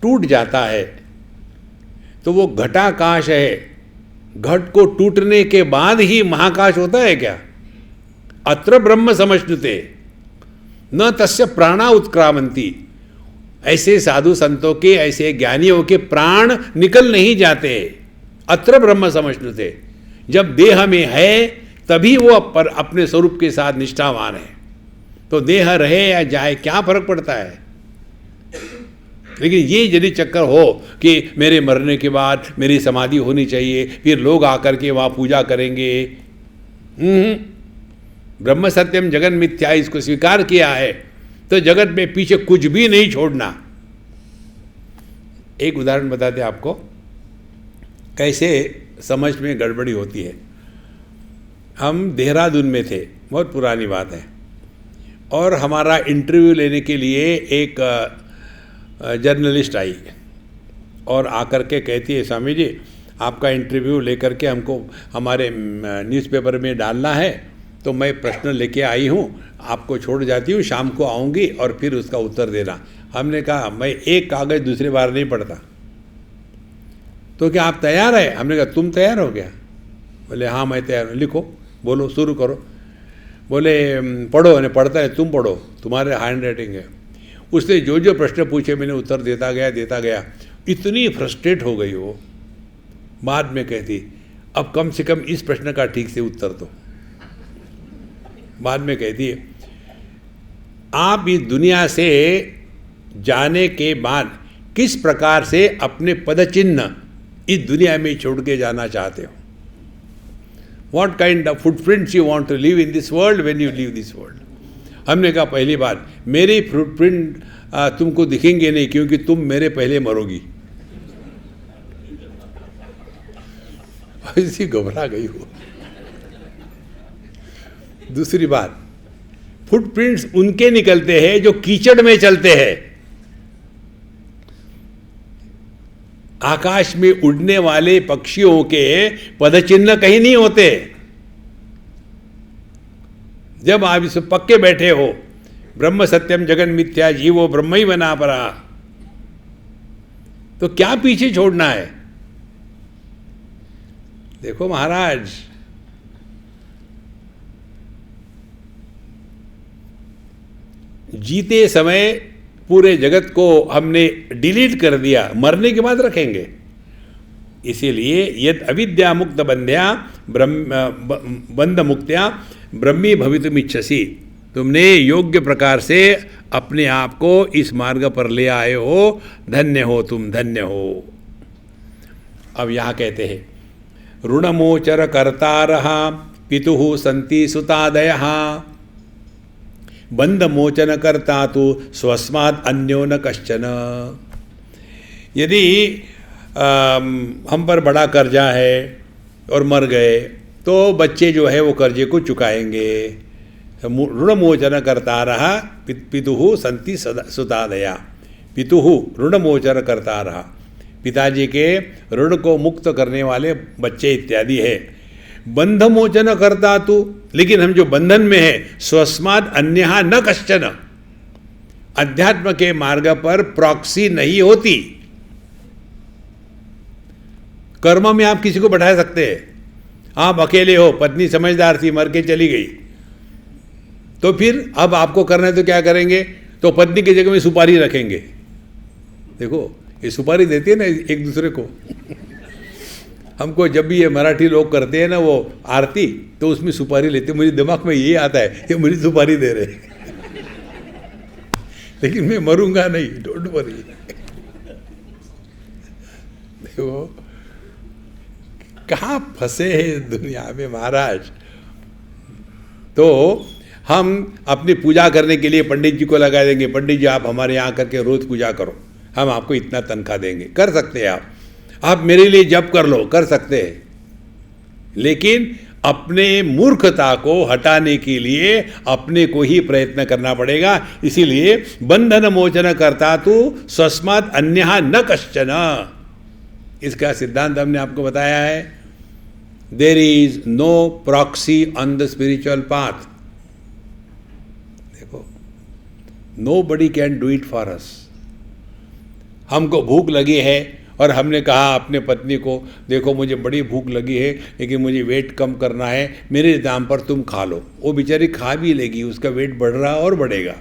टूट जाता है तो वो घटाकाश है। घट को टूटने के बाद ही महाकाश होता है क्या? अत्र ब्रह्म समश्नुते न तस्य प्राणा उत्क्रामंती। ऐसे साधु संतों के, ऐसे ज्ञानियों के प्राण निकल नहीं जाते। अत्र ब्रह्म समश्नुते, जब देह में है तभी वो पर अपने स्वरूप के साथ निष्ठावान है। तो देह रहे या जाए क्या फर्क पड़ता है? लेकिन ये यदि चक्कर हो कि मेरे मरने के बाद मेरी समाधि होनी चाहिए, फिर लोग आकर के वहाँ पूजा करेंगे, ब्रह्म सत्यम जगन मिथ्या इसको स्वीकार किया है तो जगत में पीछे कुछ भी नहीं छोड़ना। एक उदाहरण बताते आपको कैसे समझ में गड़बड़ी होती है। हम देहरादून में थे, बहुत पुरानी बात है, और हमारा इंटरव्यू लेने के लिए एक जर्नलिस्ट आई और आकर के कहती है, स्वामी जी आपका इंटरव्यू लेकर के हमको हमारे न्यूज़पेपर में डालना है, तो मैं प्रश्न लेके आई हूँ, आपको छोड़ जाती हूँ, शाम को आऊँगी और फिर उसका उत्तर देना। हमने कहा मैं एक कागज़ दूसरी बार नहीं पढ़ता। तो क्या आप तैयार है? हमने कहा तुम तैयार हो गया? बोले हाँ मैं तैयार हूँ। लिखो, बोलो, शुरू करो। बोले पढ़ो, ने पढ़ता है, तुम पढ़ो, तुम्हारे हैंड राइटिंग है। उसने जो जो प्रश्न पूछे मैंने उत्तर देता गया। इतनी फ्रस्ट्रेट हो गई वो, बाद में कहती अब कम से कम इस प्रश्न का ठीक से उत्तर दो। बाद में कहती है आप इस दुनिया से जाने के बाद किस प्रकार से अपने पदचिन्ह इस दुनिया में छोड़ के जाना चाहते हो? What kind of footprints you want to leave in this world when you leave this world? हमने कहा पहली बात, मेरी फुटप्रिंट तुमको दिखेंगे नहीं क्योंकि तुम मेरे पहले मरोगी। ऐसी घबरा गई हो। दूसरी बात, फुटप्रिंट्स उनके निकलते हैं जो कीचड़ में चलते हैं। आकाश में उड़ने वाले पक्षियों के पदचिन्ह कहीं नहीं होते। जब आप इस पक्के बैठे हो ब्रह्म सत्यम जगन मिथ्या जीवो ब्रह्म ही बना परा, तो क्या पीछे छोड़ना है? देखो महाराज, जीते समय पूरे जगत को हमने डिलीट कर दिया, मरने के बाद रखेंगे। इसीलिए यद अविद्या मुक्त बंध मुक्त्या ब्रह्मी भवितुमिच्छसि, तुमने योग्य प्रकार से अपने आप को इस मार्ग पर ले आए हो, धन्य हो तुम, धन्य हो। अब यहाँ कहते हैं ऋणमोचर कर्तारः पितुः सन्ति सुतादयः बंध मोचन करता तो स्वस्मात् अन्यो न कश्चन। यदि हम पर बड़ा कर्जा है और मर गए तो बच्चे जो है वो कर्जे को चुकाएंगे। ऋण मोचन करता रहा पितुः सन्ति सुतादया, पितुः ऋण मोचन करता रहा, पिताजी के ऋण को मुक्त करने वाले बच्चे इत्यादि है। बंध मोचन करता तू, लेकिन हम जो बंधन में है स्वस्मात् अन्यहा न कश्चन, अध्यात्म के मार्ग पर प्रॉक्सी नहीं होती। कर्म में आप किसी को बैठा सकते हैं, आप अकेले हो, पत्नी समझदार थी मर के चली गई, तो फिर अब आपको करना है तो क्या करेंगे? तो पत्नी की जगह में सुपारी रखेंगे। देखो ये सुपारी देती है ना एक दूसरे को। हमको जब भी ये मराठी लोग करते हैं ना वो आरती, तो उसमें सुपारी लेते, मुझे दिमाग में ये आता है ये मुझे सुपारी दे रहे लेकिन मैं मरूंगा नहीं, डोंट वरी। देखो कहाँ फंसे हैं दुनिया में महाराज। तो हम अपनी पूजा करने के लिए पंडित जी को लगा देंगे, पंडित जी आप हमारे यहाँ करके रोज पूजा करो, हम आपको इतना तनख्वाह देंगे। कर सकते हैं आप मेरे लिए जप कर लो, कर सकते हैं, लेकिन अपने मूर्खता को हटाने के लिए अपने को ही प्रयत्न करना पड़ेगा। इसीलिए बंधन मोचन करता तू स्वस्मात् अन्यहा न कश्चन, इसका सिद्धांत हमने आपको बताया है। There is no proxy on the spiritual path. देखो, nobody can do it for us. हमको भूख लगी है और हमने कहा अपने पत्नी को, देखो मुझे बड़ी भूख लगी है लेकिन मुझे वेट कम करना है, मेरे दाम पर तुम खा लो। वो बेचारी खा भी लेगी, उसका वेट बढ़ रहा और बढ़ेगा,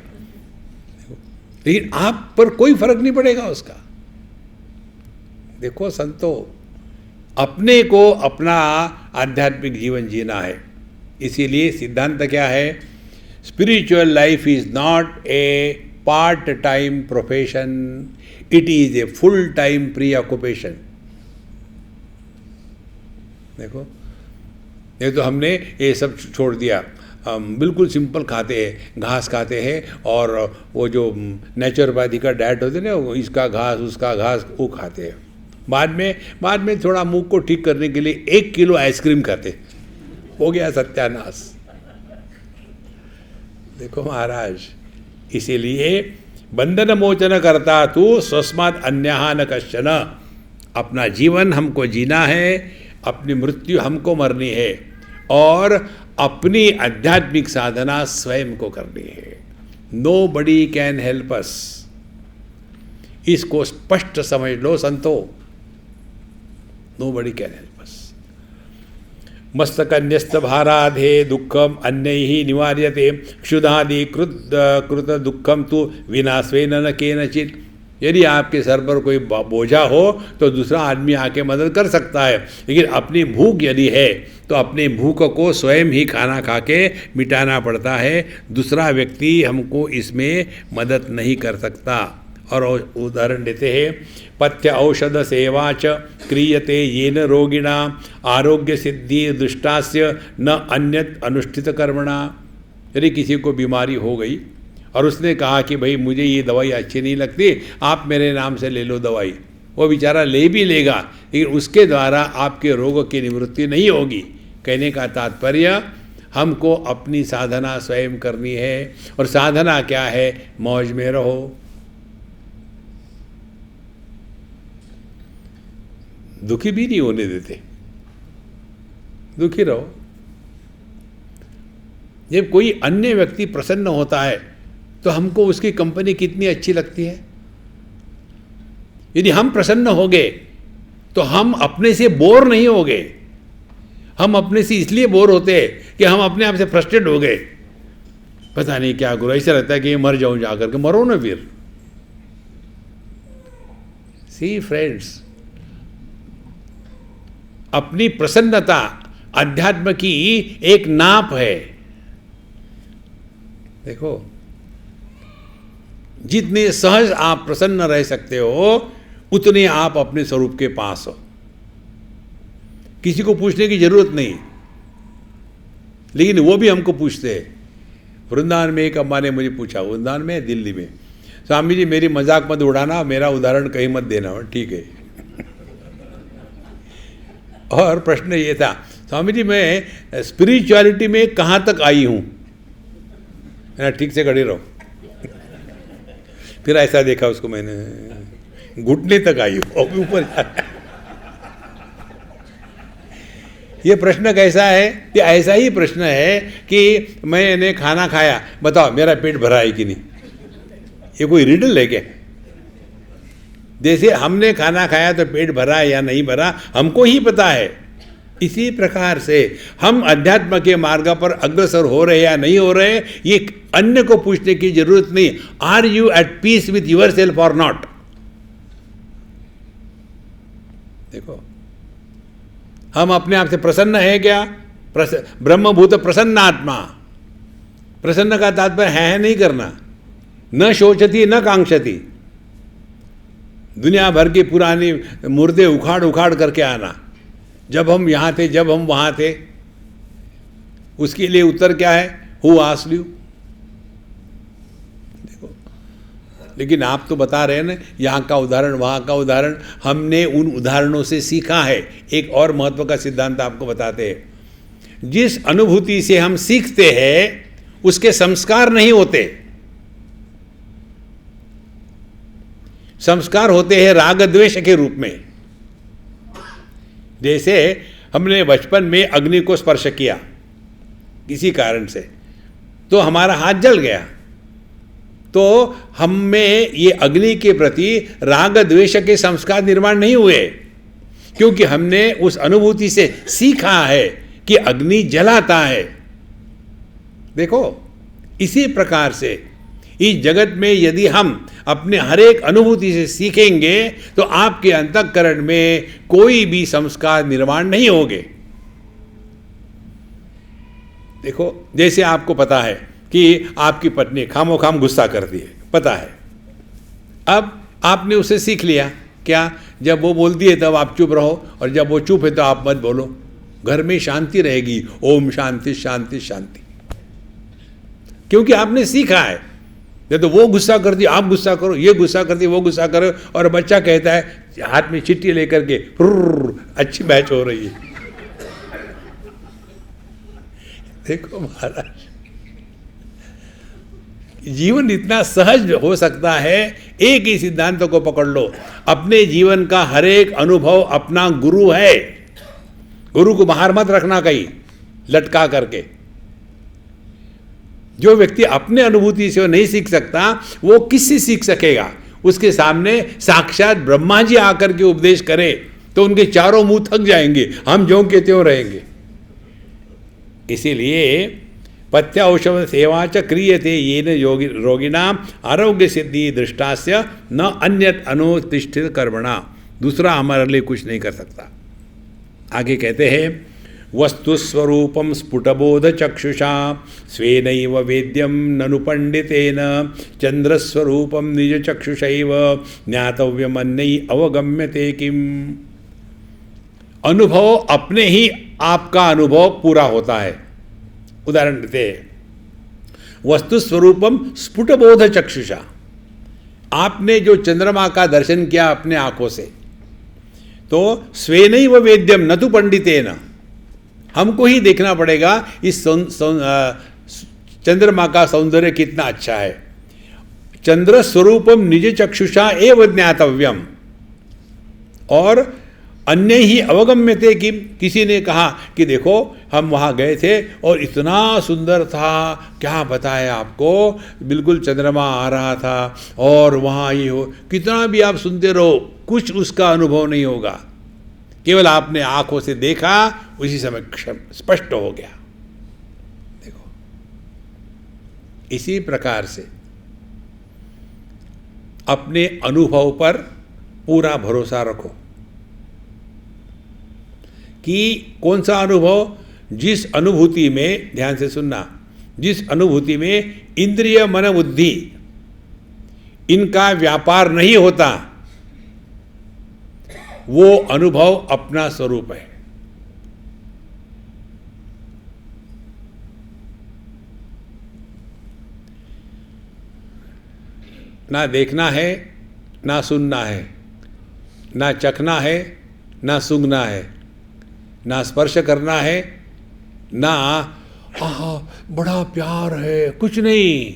लेकिन आप पर कोई फर्क नहीं पड़ेगा उसका। देखो संतो, अपने को अपना आध्यात्मिक जीवन जीना है। इसीलिए सिद्धांत क्या है? Spiritual life is not a part time profession, it is a full time pre occupation. देखो, ये तो हमने ये सब छोड़ दिया, हम बिल्कुल सिंपल खाते हैं, घास खाते हैं, और वो जो नेचुरोपैथी का डाइट होते हैं ना, इसका घास उसका घास वो खाते हैं। बाद में थोड़ा मुंह को ठीक करने के लिए 1 किलो आइसक्रीम खाते, हो गया सत्यानाश। देखो महाराज, इसीलिए बंधन मोचन करता तू स्वस्मात् अन्यः न कश्चन। अपना जीवन हमको जीना है, अपनी मृत्यु हमको मरनी है, और अपनी आध्यात्मिक साधना स्वयं को करनी है। Nobody can help us. इसको स्पष्ट समझ लो संतो, नोबडी कैन हेल्प अस। मस्तकन्यस्त भाराधे दुःखम अन्यैः निवार्यते, क्षुधादि कृत दुःखम तु विना स्वेन न केनचित्। यदि आपके सर पर कोई बोझा हो तो दूसरा आदमी आके मदद कर सकता है, लेकिन अपनी भूख यदि है तो अपनी भूख को स्वयं ही खाना खा के मिटाना पड़ता है। दूसरा व्यक्ति हमको इसमें मदद नहीं कर सकता। और उदाहरण देते हैं, पथ्य औषध सेवा च क्रियते येन रोगिणा आरोग्य सिद्धि दुष्टास्य न अन्यत अनुष्ठित कर्मणा। यदि किसी को बीमारी हो गई और उसने कहा कि भाई मुझे ये दवाई अच्छी नहीं लगती, आप मेरे नाम से ले लो दवाई, वो बेचारा ले भी लेगा, लेकिन उसके द्वारा आपके रोग की निवृत्ति नहीं होगी। कहने का तात्पर्य, हमको अपनी साधना स्वयं करनी है। और साधना क्या है? मौज में रहो, दुखी भी नहीं होने देते, दुखी रहो। जब कोई अन्य व्यक्ति प्रसन्न होता है तो हमको उसकी कंपनी कितनी अच्छी लगती है। यदि हम प्रसन्न हो गए तो हम अपने से बोर नहीं हो गए। हम अपने से इसलिए बोर होते हैं कि हम अपने आप से फ्रस्ट्रेट हो गए, पता नहीं क्या करो, ऐसा लगता है कि मर जाऊं, जाकर के मरो ना फिर। सी फ्रेंड्स, अपनी प्रसन्नता अध्यात्म की एक नाप है। देखो, जितने सहज आप प्रसन्न रह सकते हो उतने आप अपने स्वरूप के पास हो। किसी को पूछने की जरूरत नहीं, लेकिन वो भी हमको पूछते हैं। वृंदावन में एक अम्मा ने मुझे पूछा, वृंदावन में दिल्ली में, स्वामी जी मेरी मजाक मत उड़ाना, मेरा उदाहरण कहीं मत देना। ठीक है। और प्रश्न ये था, स्वामी जी मैं स्पिरिचुअलिटी में कहाँ तक आई हूँ? ठीक से खड़े रहो। फिर ऐसा देखा उसको मैंने, घुटने तक आई हूँ, और ऊपर ये प्रश्न कैसा है? ये ऐसा ही प्रश्न है कि मैंने खाना खाया, बताओ मेरा पेट भरा है कि नहीं। ये कोई रिडल है क्या? जैसे हमने खाना खाया तो पेट भरा है या नहीं भरा हमको ही पता है। इसी प्रकार से हम अध्यात्म के मार्ग पर अग्रसर हो रहे या नहीं हो रहे, ये अन्य को पूछने की जरूरत नहीं। Are you at peace with your self और नॉट? देखो, हम अपने आप से प्रसन्न है क्या? ब्रह्मभूत प्रसन्न आत्मा। प्रसन्न का तात्पर्य है नहीं करना, न शोचती न कांक्षती। दुनिया भर की पुरानी मुर्दे उखाड़ उखाड़ करके आना, जब हम यहाँ थे, जब हम वहाँ थे। उसके लिए उत्तर क्या है? Who asked you? देखो, लेकिन आप तो बता रहे हैं ना, यहाँ का उदाहरण वहाँ का उदाहरण। हमने उन उदाहरणों से सीखा है। एक और महत्व का सिद्धांत आपको बताते हैं, जिस अनुभूति से हम सीखते हैं उसके संस्कार नहीं होते। संस्कार होते हैं राग द्वेष के रूप में। जैसे हमने बचपन में अग्नि को स्पर्श किया किसी कारण से, तो हमारा हाथ जल गया, तो हम में ये अग्नि के प्रति राग द्वेष के संस्कार निर्माण नहीं हुए, क्योंकि हमने उस अनुभूति से सीखा है कि अग्नि जलाता है। देखो, इसी प्रकार से इस जगत में यदि हम अपने हर एक अनुभूति से सीखेंगे तो आपके अंतःकरण में कोई भी संस्कार निर्माण नहीं होंगे। देखो, जैसे आपको पता है कि आपकी पत्नी खामोखाम गुस्सा करती है, पता है। अब आपने उसे सीख लिया, क्या? जब वो बोलती है तब आप चुप रहो, और जब वो चुप है तो आप मत बोलो, घर में शांति रहेगी। ओम शांति शांति शांति, क्योंकि आपने सीखा है। जब तो वो गुस्सा करती आप गुस्सा करो, ये गुस्सा करती वो गुस्सा करो, और बच्चा कहता है हाथ में चिट्ठी लेकर के, अच्छी मैच हो रही है। देखो महाराज, जीवन इतना सहज हो सकता है। एक ही सिद्धांत को पकड़ लो, अपने जीवन का हर एक अनुभव अपना गुरु है। गुरु को बाहर मत रखना कहीं लटका करके। जो व्यक्ति अपने अनुभूति से वो नहीं सीख सकता, वो किससे सीख सकेगा? उसके सामने साक्षात ब्रह्मा जी आकर के उपदेश करे तो उनके चारों मुंह थक जाएंगे, हम ज्यों के त्यों रहेंगे। इसीलिए पथ्य औषध सेवा च क्रियते येन योगी रोगिणाम आरोग्य सिद्धि दृष्टास्य न अन्यत अनुतिष्ठित कर्मणा। दूसरा हमारे लिए कुछ नहीं कर सकता। आगे कहते हैं, वस्तुस्वरूपम स्फुटबोध चक्षुषा स्वेनैव वेद्यम ननु पंडितेन चंद्रस्वरूपम निज चक्षुषैव ज्ञातव्यम अन्यै अवगम्यते किम। अनुभव अपने ही आपका अनुभव पूरा होता है। उदाहरण देते हैं, वस्तु स्वरूपम स्फुटबोध चक्षुषा। आपने जो चंद्रमा का दर्शन किया अपने आंखों से, तो स्वेनैव वेद्यम न तु पंडितेन, हमको ही देखना पड़ेगा इस चंद्रमा का सौंदर्य कितना अच्छा है। चंद्र स्वरूपम निज चक्षुषा एव ज्ञातव्यम, और अन्य ही अवगम्यते कि किसी ने कहा कि देखो हम वहाँ गए थे और इतना सुंदर था, क्या बताया आपको, बिल्कुल चंद्रमा आ रहा था, और वहाँ ये हो, कितना भी आप सुनते रहो कुछ उसका अनुभव नहीं होगा। केवल आपने आंखों से देखा, उसी समय स्पष्ट हो गया। देखो, इसी प्रकार से अपने अनुभव पर पूरा भरोसा रखो कि कौन सा अनुभव, जिस अनुभूति में, ध्यान से सुनना, जिस अनुभूति में इंद्रिय मन बुद्धि इनका व्यापार नहीं होता, वो अनुभव अपना स्वरूप है। ना देखना है, ना सुनना है, ना चखना है, ना सूंघना है, ना स्पर्श करना है, ना बड़ा प्यार है, कुछ नहीं।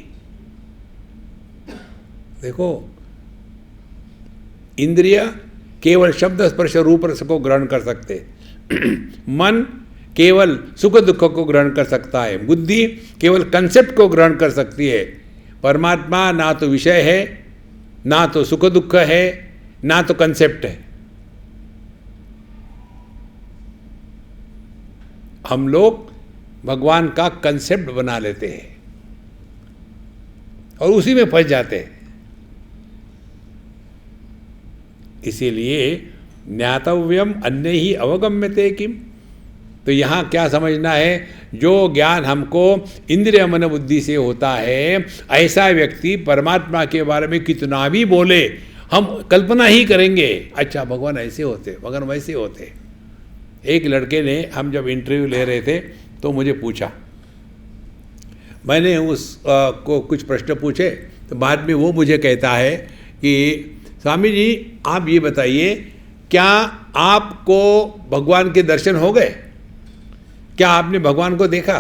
देखो, इंद्रिय केवल शब्द स्पर्श रूप रस को ग्रहण कर सकते, मन केवल सुख दुख को ग्रहण कर सकता है, बुद्धि केवल कंसेप्ट को ग्रहण कर सकती है। परमात्मा ना तो विषय है, ना तो सुख दुख है, ना तो कंसेप्ट है। हम लोग भगवान का कंसेप्ट बना लेते हैं और उसी में फंस जाते हैं। इसीलिए ज्ञातव्यम अन्य ही अवगम्यते किम। तो यहाँ क्या समझना है, जो ज्ञान हमको इंद्रिय मन बुद्धि से होता है, ऐसा व्यक्ति परमात्मा के बारे में कितना भी बोले, हम कल्पना ही करेंगे, अच्छा भगवान ऐसे होते, भगवान वैसे होते। एक लड़के ने, हम जब इंटरव्यू ले रहे थे तो मुझे पूछा, मैंने को कुछ प्रश्न पूछे, तो बाद में वो मुझे कहता है कि स्वामी जी आप ये बताइए, क्या आपको भगवान के दर्शन हो गए? क्या आपने भगवान को देखा?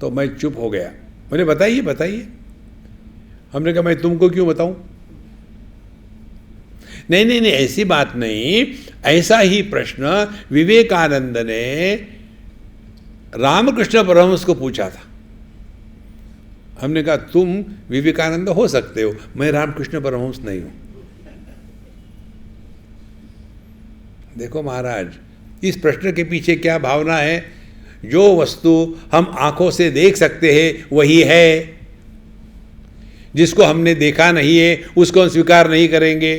तो मैं चुप हो गया। मैंने बताइए बताइए। हमने कहा मैं तुमको क्यों बताऊं? नहीं नहीं नहीं, ऐसी बात नहीं। ऐसा ही प्रश्न विवेकानंद ने रामकृष्ण परमहंस को पूछा था। हमने कहा तुम विवेकानंद हो सकते हो, मैं रामकृष्ण परमहंस नहीं हूं। देखो महाराज, इस प्रश्न के पीछे क्या भावना है? जो वस्तु हम आंखों से देख सकते हैं वही है, जिसको हमने देखा नहीं है उसको हम स्वीकार नहीं करेंगे।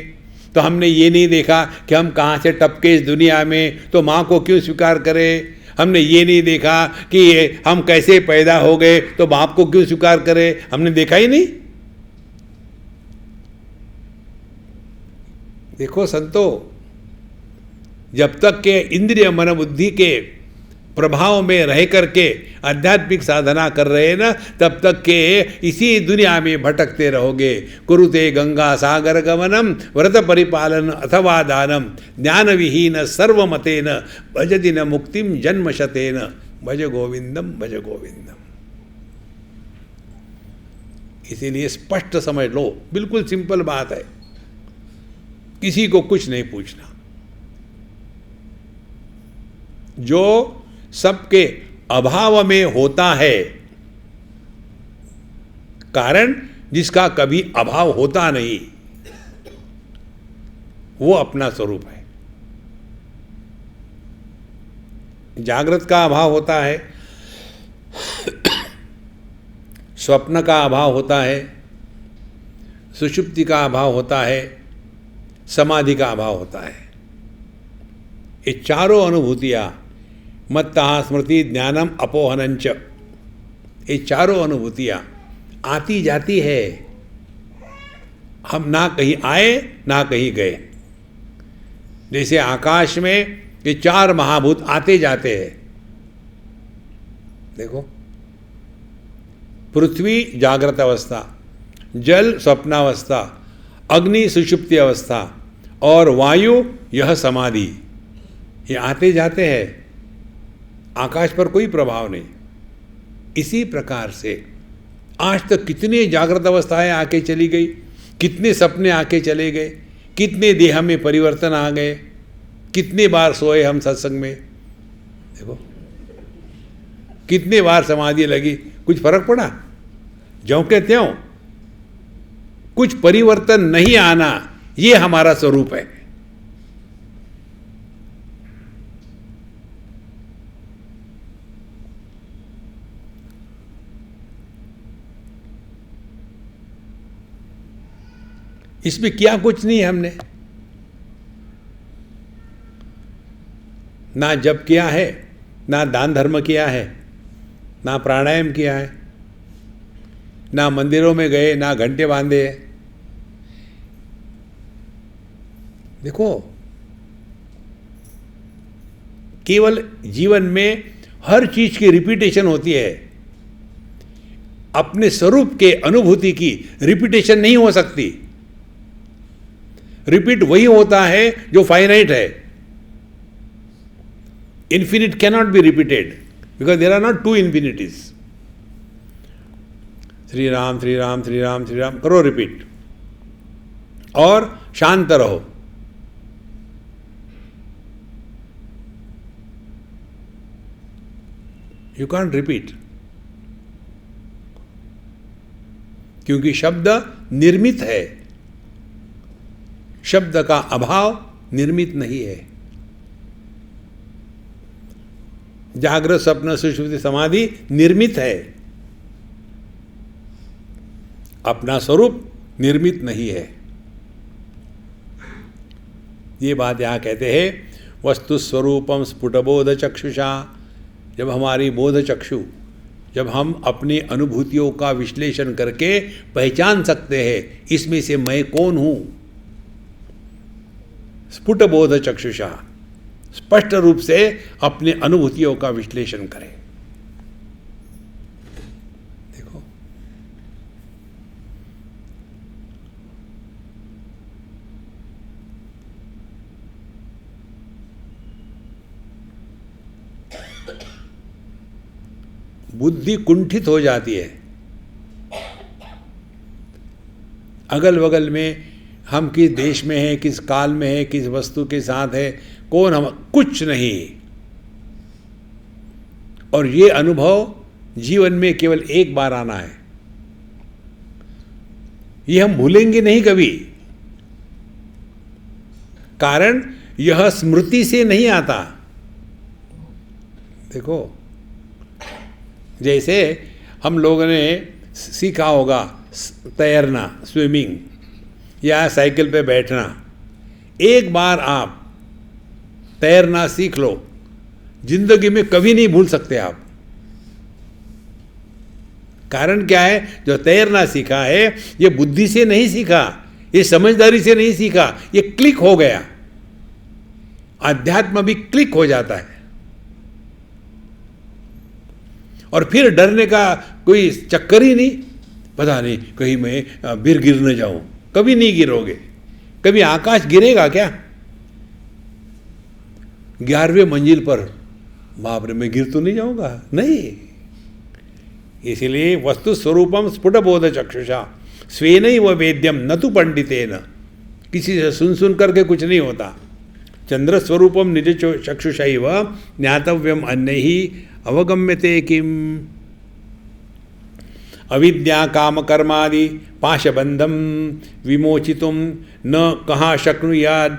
तो हमने ये नहीं देखा कि हम कहाँ से टपके इस दुनिया में, तो माँ को क्यों स्वीकार करें? हमने ये नहीं देखा कि हम कैसे पैदा हो गए, तो बाप को क्यों स्वीकार करें? हमने देखा ही नहीं। देखो संतो, जब तक के इंद्रिय मन बुद्धि के प्रभाव में रह करके आध्यात्मिक साधना कर रहे हैं ना, तब तक के इसी दुनिया में भटकते रहोगे। कुरुते गंगा सागर गमनम व्रत परिपालन अथवा दानम ज्ञान विहीन सर्वमतेन भजति न मुक्तिम जन्मशतेन भज गोविंदम भज गोविंदम। इसीलिए स्पष्ट समझ लो, बिल्कुल सिंपल बात है, किसी को कुछ नहीं पूछना। जो सबके अभाव में होता है, कारण जिसका कभी अभाव होता नहीं, वो अपना स्वरूप है। जागृत का अभाव होता है, स्वप्न का अभाव होता है, सुषुप्ति का अभाव होता है, समाधि का अभाव होता है। ये चारों अनुभूतियां मत्तः स्मृति ज्ञानम अपोहनंच, ये चारों अनुभूतियां आती जाती है। हम ना कहीं आए ना कहीं गए। जैसे आकाश में ये चार महाभूत आते जाते हैं। देखो, पृथ्वी जागृत अवस्था, जल स्वप्नावस्था, अग्नि सुषुप्ति अवस्था और वायु यह समाधि, ये आते जाते हैं। आकाश पर कोई प्रभाव नहीं। इसी प्रकार से आज तक कितनी जागृत अवस्थाएं आके चली गई, कितने सपने आके चले गए, कितने देह में परिवर्तन आ गए, कितने बार सोए हम सत्संग में। देखो कितने बार समाधि लगी, कुछ फर्क पड़ा? ज्यों के त्यों, कुछ परिवर्तन नहीं आना, ये हमारा स्वरूप है। इसमें किया कुछ नहीं हमने, ना जप किया है, ना दान धर्म किया है, ना प्राणायाम किया है, ना मंदिरों में गए, ना घंटे बांधे। देखो, केवल जीवन में हर चीज की रिपीटेशन होती है, अपने स्वरूप के अनुभूति की रिपीटेशन नहीं हो सकती। रिपीट वही होता है जो फाइनाइट है। Infinite cannot be repeated because there are not two infinities. Shri Ram Shri Ram Shri Ram Shri Ram करो रिपीट, और शांत रहो। यू कांट रिपीट, क्योंकि शब्द निर्मित है, शब्द का अभाव निर्मित नहीं है। जागृत स्वप्न सुषुप्ति समाधि निर्मित है, अपना स्वरूप निर्मित नहीं है। ये बात यहां कहते हैं, वस्तु स्वरूपम स्फुटबोध चक्षुषा। जब हमारी बोध चक्षु, जब हम अपनी अनुभूतियों का विश्लेषण करके पहचान सकते हैं इसमें से मैं कौन हूं, स्फुट बोध चक्षुषा, स्पष्ट रूप से अपने अनुभूतियों का विश्लेषण करें। देखो, बुद्धि कुंठित हो जाती है। अगल बगल में हम किस देश में हैं, किस काल में हैं, किस वस्तु के साथ है, कौन हम, कुछ नहीं। और ये अनुभव जीवन में केवल एक बार आना है। ये हम भूलेंगे नहीं कभी। कारण यह स्मृति से नहीं आता। देखो, जैसे हम लोगों ने सीखा होगा तैरना, स्विमिंग, या साइकिल पे बैठना। एक बार आप तैरना सीख लो, जिंदगी में कभी नहीं भूल सकते आप। कारण क्या है? जो तैरना सीखा है ये बुद्धि से नहीं सीखा, ये समझदारी से नहीं सीखा, ये क्लिक हो गया। अध्यात्म भी क्लिक हो जाता है और फिर डरने का कोई चक्कर ही नहीं। पता नहीं कहीं मैं फिर गिर न जाऊं। कभी नहीं गिरोगे। कभी आकाश गिरेगा क्या? 11वें मंजिल पर बाप रे मैं गिर तो नहीं जाऊंगा? नहीं। इसलिए वस्तु स्वरूपम स्फुट बोध चक्षुषा स्वेन ही व वेद्यम न तो पंडितेन। किसी से सुन करके कुछ नहीं होता। चंद्र स्वरूपम निज चक्षुषैव ज्ञातव्यम अन्य ही अवगम्यते किम। अविद्या काम कर्मादि पाशबंधम विमोचितुम न कहाँ शक्नुयाद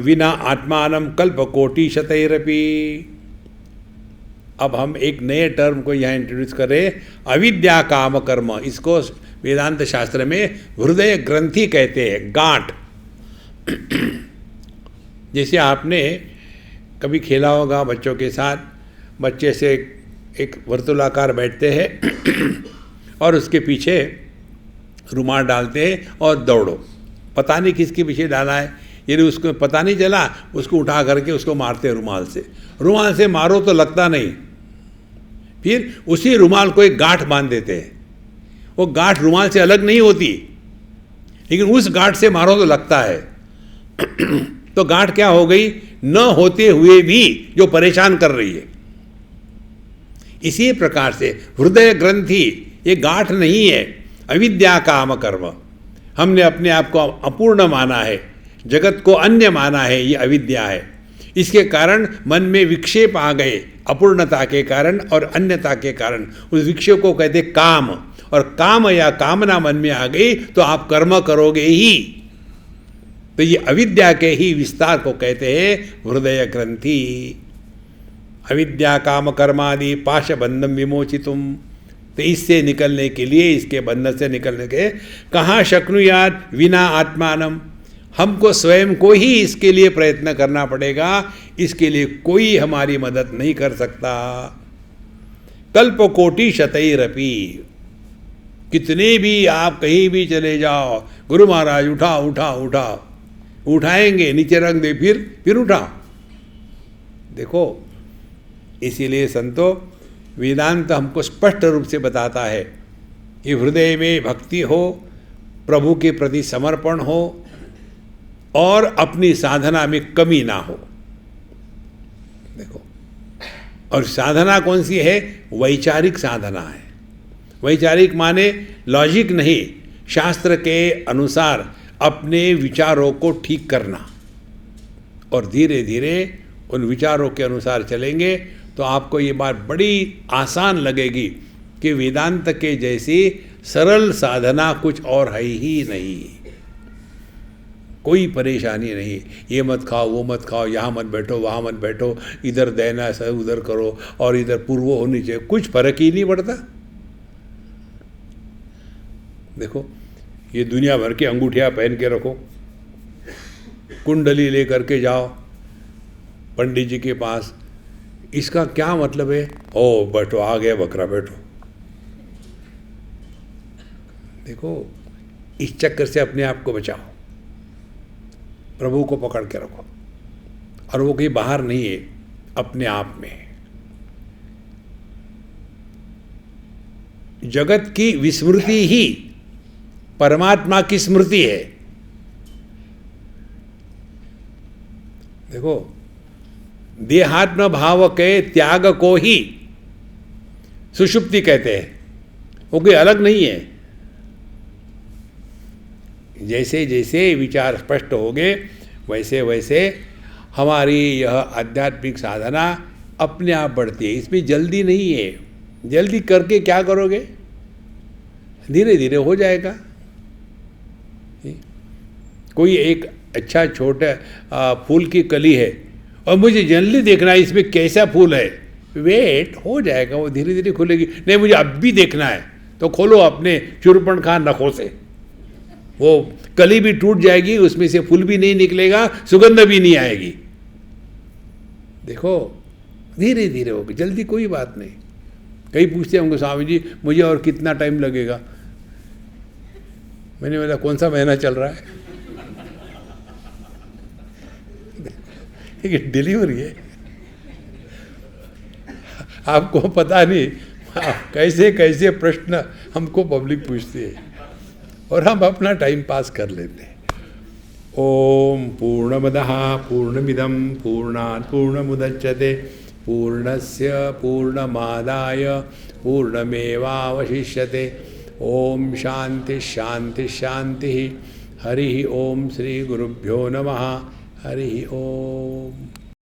विना आत्मानं कल्पकोटि शतैरपि। अब हम एक नए टर्म को यहाँ इंट्रोड्यूस करें, अविद्या काम कर्म। इसको वेदांत शास्त्र में हृदय ग्रंथि कहते हैं, गांठ। जैसे आपने कभी खेला होगा बच्चों के साथ, बच्चे से एक वर्तुलाकार बैठते हैं और उसके पीछे रुमाल डालते हैं और दौड़ो। पता नहीं किसके पीछे डाला है, यदि उसको पता नहीं चला उसको उठा करके उसको मारते हैं रुमाल से। रुमाल से मारो तो लगता नहीं, फिर उसी रुमाल को एक गांठ बांध देते हैं। वो गांठ रुमाल से अलग नहीं होती, लेकिन उस गांठ से मारो तो लगता है। तो गांठ क्या हो गई? न होते हुए भी जो परेशान कर रही है। इसी प्रकार से हृदय ग्रंथि ये गांठ नहीं है, अविद्या काम कर्म। हमने अपने आप को अपूर्ण माना है, जगत को अन्य माना है, ये अविद्या है। इसके कारण मन में विक्षेप आ गए, अपूर्णता के कारण और अन्यता के कारण। उस विक्षेप को कहते काम, और काम या कामना मन में आ गई तो आप कर्म करोगे ही। तो ये अविद्या के ही विस्तार को कहते हैं हृदय ग्रंथि। अविद्या काम कर्मादि पाशबंधम विमोचितुम। तो इससे निकलने के लिए, इसके बंधन से निकलने के, कहाँ शक्नुयाद विना आत्मानम। हमको स्वयं को ही इसके लिए प्रयत्न करना पड़ेगा, इसके लिए कोई हमारी मदद नहीं कर सकता। कल्पकोटि शतैरपि। कितने भी आप कहीं भी चले जाओ, गुरु महाराज उठाओ उठाओ उठाओ, उठाएंगे, नीचे रख दे, फिर उठाओ। देखो, इसीलिए संतो वेदांत हमको स्पष्ट रूप से बताता है कि हृदय में भक्ति हो, प्रभु के प्रति समर्पण हो और अपनी साधना में कमी ना हो। देखो, और साधना कौन सी है? वैचारिक साधना है। वैचारिक माने लॉजिक नहीं, शास्त्र के अनुसार अपने विचारों को ठीक करना। और धीरे धीरे उन विचारों के अनुसार चलेंगे तो आपको ये बात बड़ी आसान लगेगी कि वेदांत के जैसी सरल साधना कुछ और है ही नहीं। कोई परेशानी नहीं, ये मत खाओ, वो मत खाओ, यहाँ मत बैठो, वहाँ मत बैठो, इधर देना है उधर करो, और इधर पूर्व होनी चाहिए, कुछ फर्क ही नहीं पड़ता। देखो, ये दुनिया भर की अंगूठियाँ पहन के रखो, कुंडली लेकर के जाओ पंडित जी के पास, इसका क्या मतलब है? ओ बैठो, आ गया बकरा, बैठो। देखो, इस चक्कर से अपने आप को बचाओ, प्रभु को पकड़ के रखो, और वो कहीं बाहर नहीं है, अपने आप में। जगत की विस्मृति ही परमात्मा की स्मृति है। देखो, देहात्म भाव के त्याग को ही सुषुप्ति कहते हैं, वो कोई अलग नहीं है। जैसे जैसे विचार स्पष्ट होंगे वैसे वैसे हमारी यह आध्यात्मिक साधना अपने आप बढ़ती है। इसमें जल्दी नहीं है, जल्दी करके क्या करोगे? धीरे धीरे हो जाएगा। कोई एक अच्छा छोटा फूल की कली है और मुझे जनरली देखना है इसमें कैसा फूल है, वेट हो जाएगा, वो धीरे धीरे खुलेगी। नहीं मुझे अब भी देखना है तो खोलो अपने शूर्पणखा नखों से, वो कली भी टूट जाएगी, उसमें से फूल भी नहीं निकलेगा, सुगंध भी नहीं आएगी। देखो धीरे धीरे होगी, जल्दी कोई बात नहीं। कई पूछते होंगे स्वामी जी मुझे और कितना टाइम लगेगा, मैंने बोला कौन सा महीना चल रहा है? डिलीवरी है, आपको पता नहीं कैसे कैसे प्रश्न हमको पब्लिक पूछती है और हम अपना टाइम पास कर लेते हैं। ओम पूर्णमदः पूर्णमिदं पूर्णात् पूर्णमुदच्यते पूर्णस्य पूर्णमादाय पूर्णमेवावशिष्यते। ओम शांति शांति शांति। हरि ओम श्री गुरुभ्यो नमः। हरि ओम।